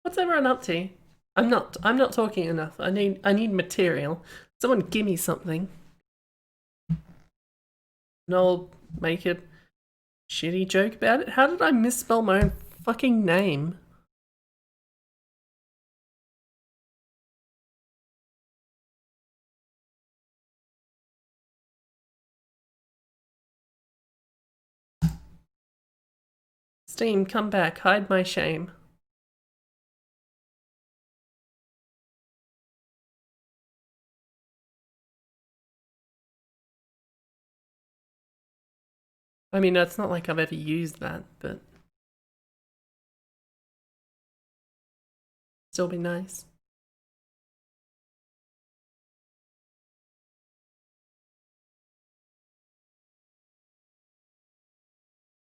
What's everyone up to? I'm not talking enough. I need material. Someone give me something. And I'll make a shitty joke about it. How did I misspell my own fucking name? Steam, come back. Hide my shame. I mean, it's not like I've ever used that, but still be nice.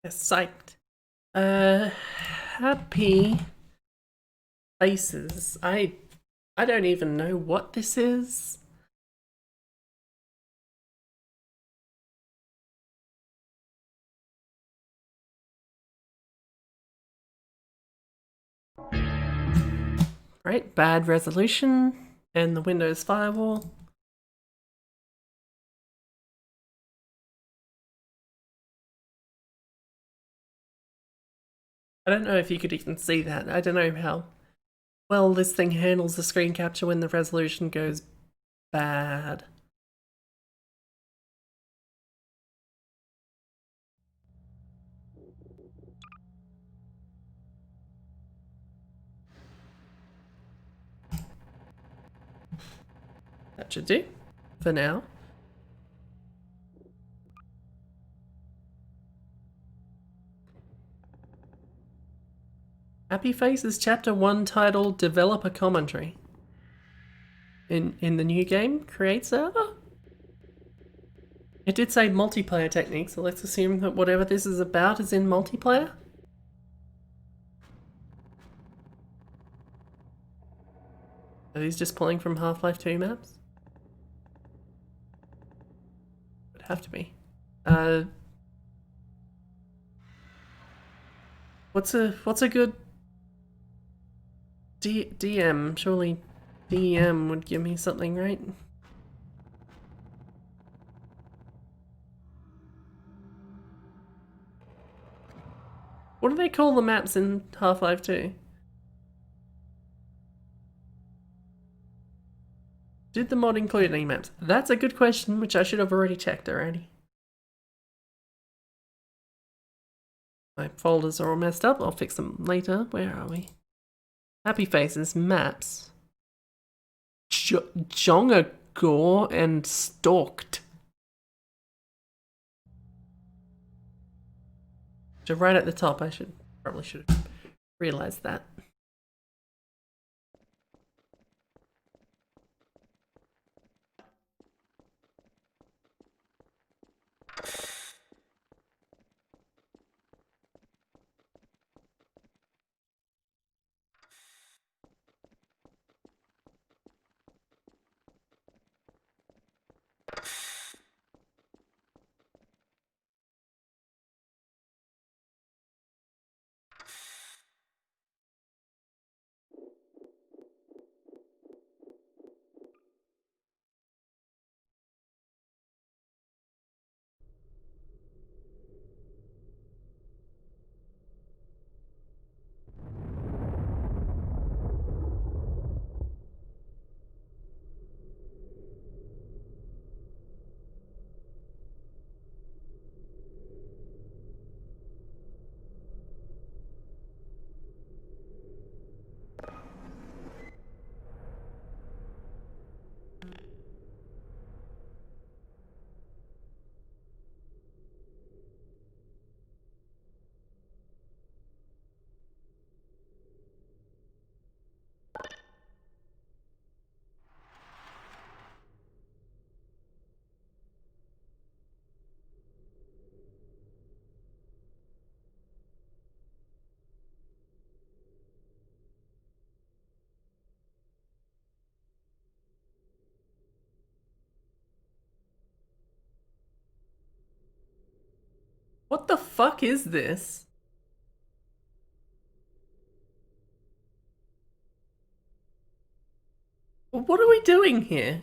Psyched. Happy Faces. I don't even know what this is. Right, bad resolution and the Windows firewall. I don't know if you could even see that. I don't know how well this thing handles the screen capture when the resolution goes bad. That should do for now. Happyfaces Chapter 1 titled Developer Commentary. In the new game, create server? It did say multiplayer technique, so let's assume that whatever this is about is in multiplayer. Are these just pulling from Half-Life 2 maps? Would have to be. What's a good DM? Surely DM would give me something, right? What do they call the maps in Half-Life 2? Did the mod include any maps? That's a good question, which I should have already checked already. My folders are all messed up. I'll fix them later. Where are we? Happyfaces, maps. Jongagore and Stalked. So right at the top, I probably should have realized that. What the fuck is this? What are we doing here?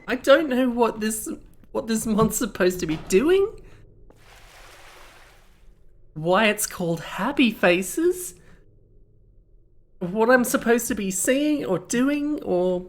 I don't know what this mod's supposed to be doing. Why it's called Happyfaces? What I'm supposed to be seeing or doing or...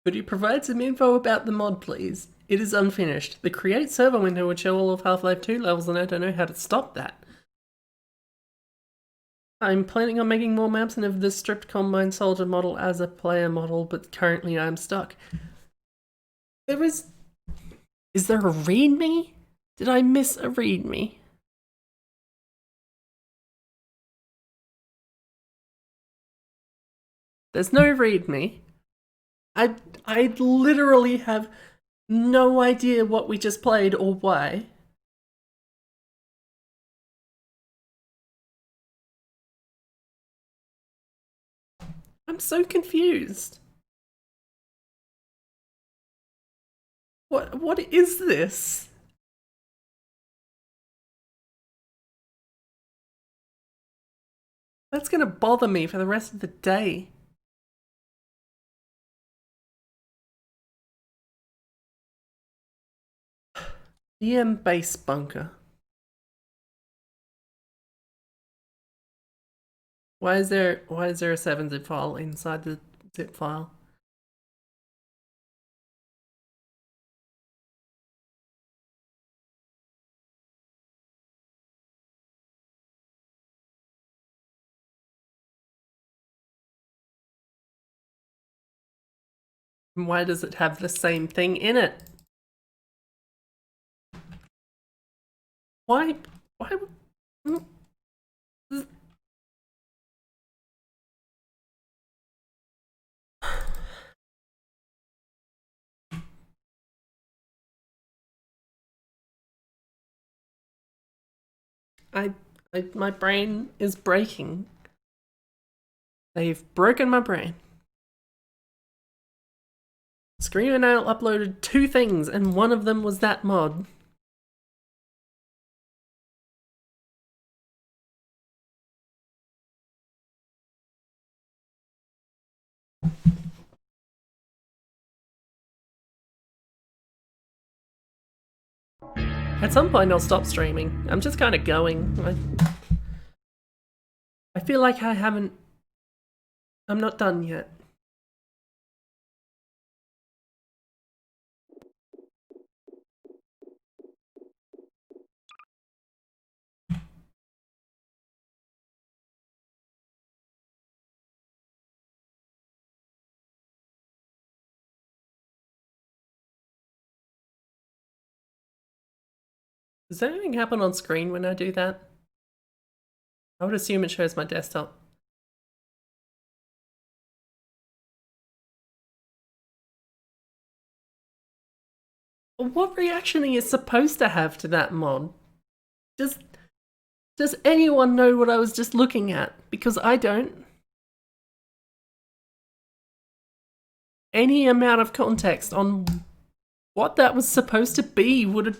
Could you provide some info about the mod, please? It is unfinished. The create server window would show all of Half-Life 2 levels and I don't know how to stop that. I'm planning on making more maps and have the stripped Combine Soldier model as a player model, but currently I'm stuck. Is there a readme? Did I miss a readme? There's no readme. I literally have no idea what we just played or why. I'm so confused. What is this? That's gonna bother me for the rest of the day. DM base bunker. Why is there a 7-zip file inside the zip file? And why does it have the same thing in it? Why would... my brain is breaking. They've broken my brain. Scream and Nail uploaded 2 things, and one of them was that mod. At some point I'll stop streaming. I'm just kind of going. I feel like I'm not done yet. Does anything happen on screen when I do that? I would assume it shows my desktop. What reaction are you supposed to have to that mod? Does anyone know what I was just looking at? Because I don't. Any amount of context on what that was supposed to be would have...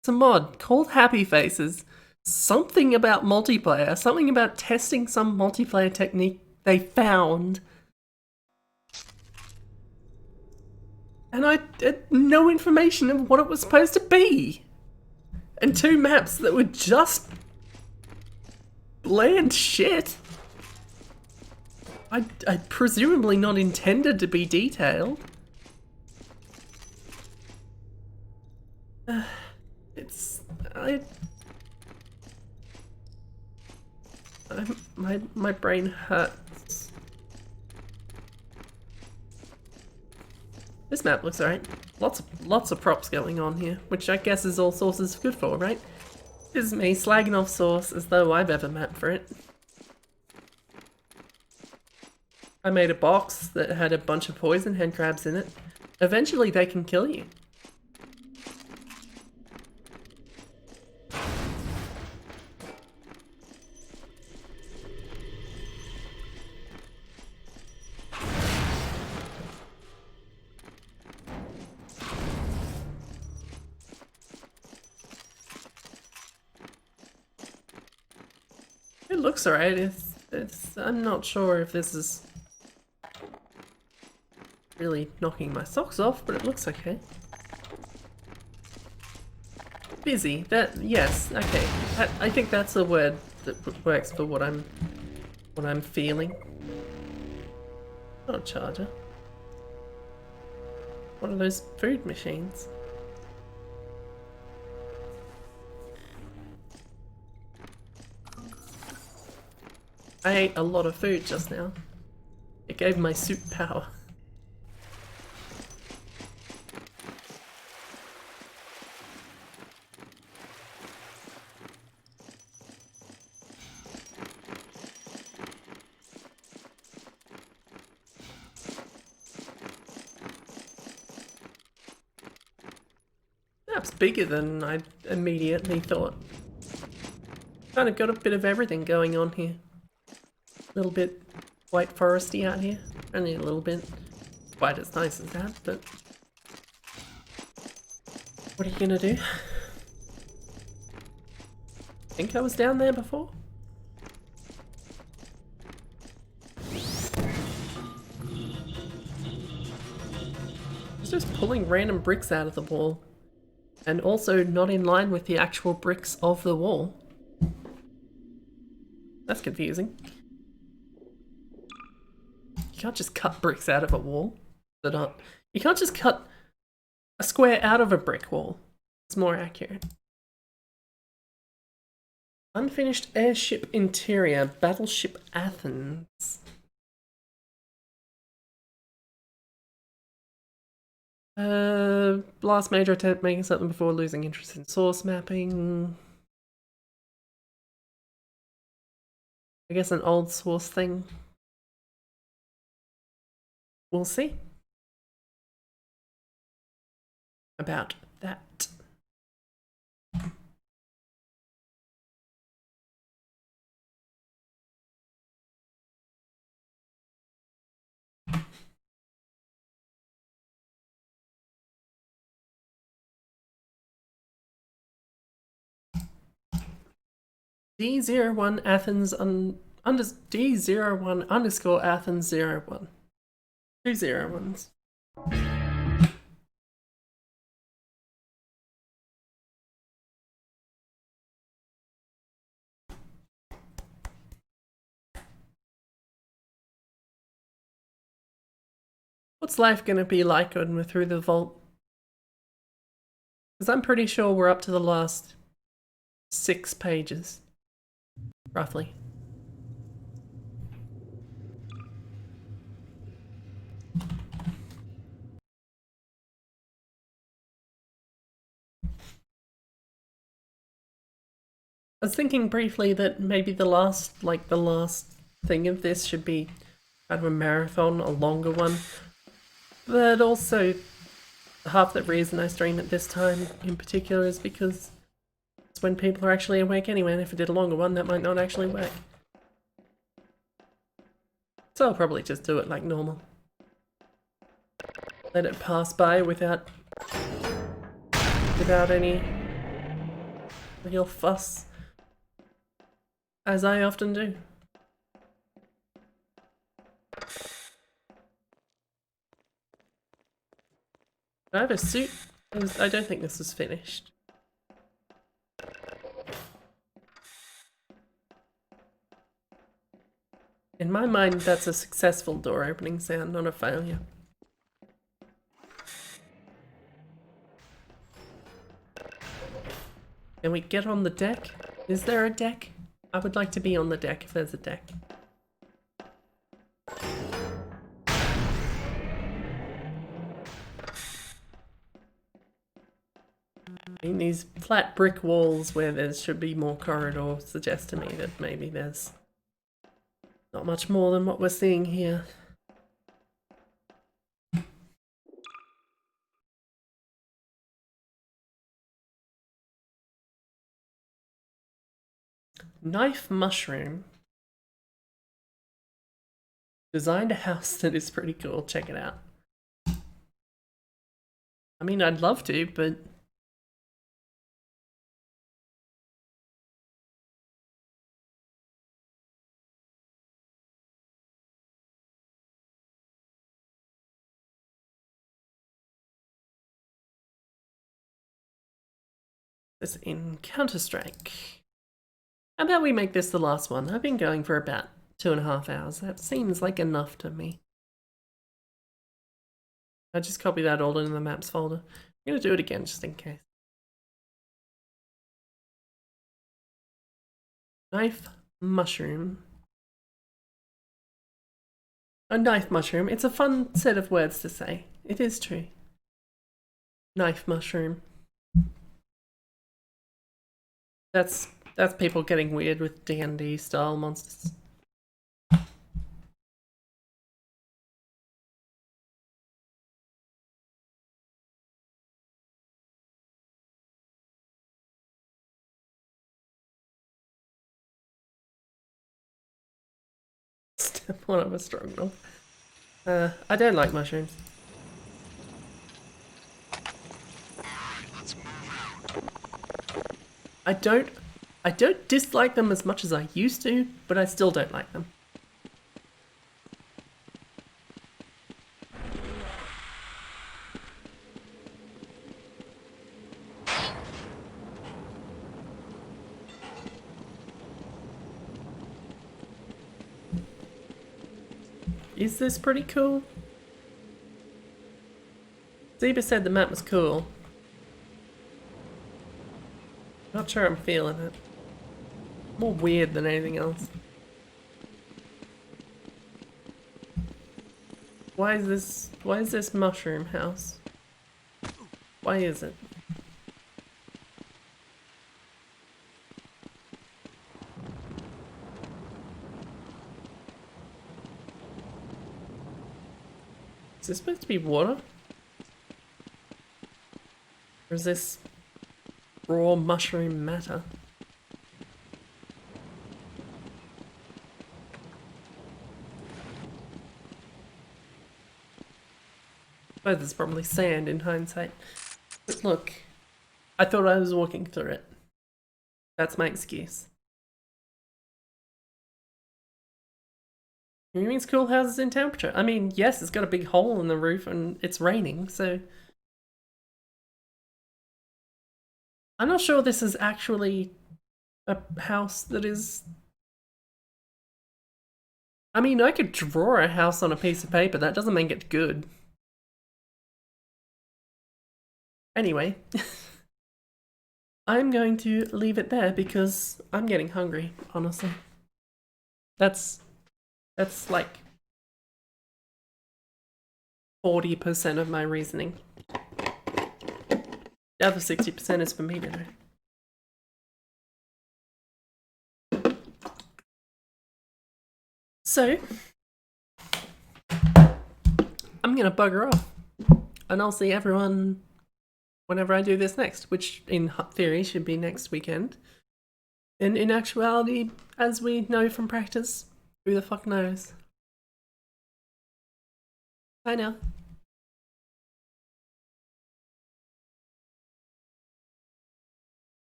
It's a mod called Happyfaces. Something about multiplayer, something about testing some multiplayer technique they found. And I had no information of what it was supposed to be. And 2 maps that were just bland shit. I presumably not intended to be detailed. My brain hurts. This map looks alright. Lots of props going on here, which I guess is all Source is good for, right? This is me slagging off Source as though I've ever mapped for it. I made a box that had a bunch of poison head crabs in it. Eventually they can kill you. It looks alright. I'm not sure if this is really knocking my socks off, but it looks okay. Busy. Yes. Okay. I think that's a word that works for what I'm feeling. Not a charger. What are those food machines? I ate a lot of food just now. It gave my suit power. That's bigger than I immediately thought. Kind of got a bit of everything going on here. A little bit white foresty out here. Only a little bit. Quite as nice as that, but what are you gonna do? Think I was down there before? It's just pulling random bricks out of the wall. And also not in line with the actual bricks of the wall. That's confusing. You can't just cut bricks out of a wall. They're not. You can't just cut a square out of a brick wall. It's more accurate. Unfinished airship interior, Battleship Athens. Last major attempt making something before losing interest in source mapping. I guess an old source thing. We'll see about that. D01 Athens D01 underscore Athens 01. 2 01s. What's life gonna be like when we're through the vault? Because I'm pretty sure we're up to the last 6 pages. Roughly. I was thinking briefly that maybe the last thing of this should be kind of a marathon, a longer one. But also, half the reason I stream at this time in particular is because it's when people are actually awake anyway, and if I did a longer one, that might not actually work. So I'll probably just do it like normal. Let it pass by without any real fuss, as I often do. Do I have a suit? I don't think this is finished. In my mind, that's a successful door opening sound, not a failure. Can we get on the deck? Is there a deck? I would like to be on the deck if there's a deck. I mean, these flat brick walls where there should be more corridor suggest to me that maybe there's not much more than what we're seeing here. Knife Mushroom designed a house that is pretty cool. Check it out. I mean, I'd love to, but this in Counter-Strike. How about we make this the last one? I've been going for about 2.5 hours. That seems like enough to me. I just copy that all in the maps folder. I'm gonna do it again just in case. Knife Mushroom. A knife mushroom. It's a fun set of words to say. It is true. Knife mushroom. That's people getting weird with D&D style monsters. Step one of a struggle. I don't like mushrooms. I don't dislike them as much as I used to, but I still don't like them. Is this pretty cool? Zeba said the map was cool. Not sure I'm feeling it. More weird than anything else. Why is this mushroom house? Why is it? Is this supposed to be water? Or is this raw mushroom matter? I suppose it's probably sand in hindsight. But look, I thought I was walking through it. That's my excuse. Mean schoolhouses in temperature. I mean, yes, it's got a big hole in the roof and it's raining, so... I'm not sure this is actually a house that is... I mean, I could draw a house on a piece of paper, that doesn't make it good. Anyway, I'm going to leave it there because I'm getting hungry, honestly. That's like 40% of my reasoning. The other 60% is for me to know. So, I'm gonna bugger off. And I'll see everyone whenever I do this next, which in theory should be next weekend. And in actuality, as we know from practice, who the fuck knows? Bye now.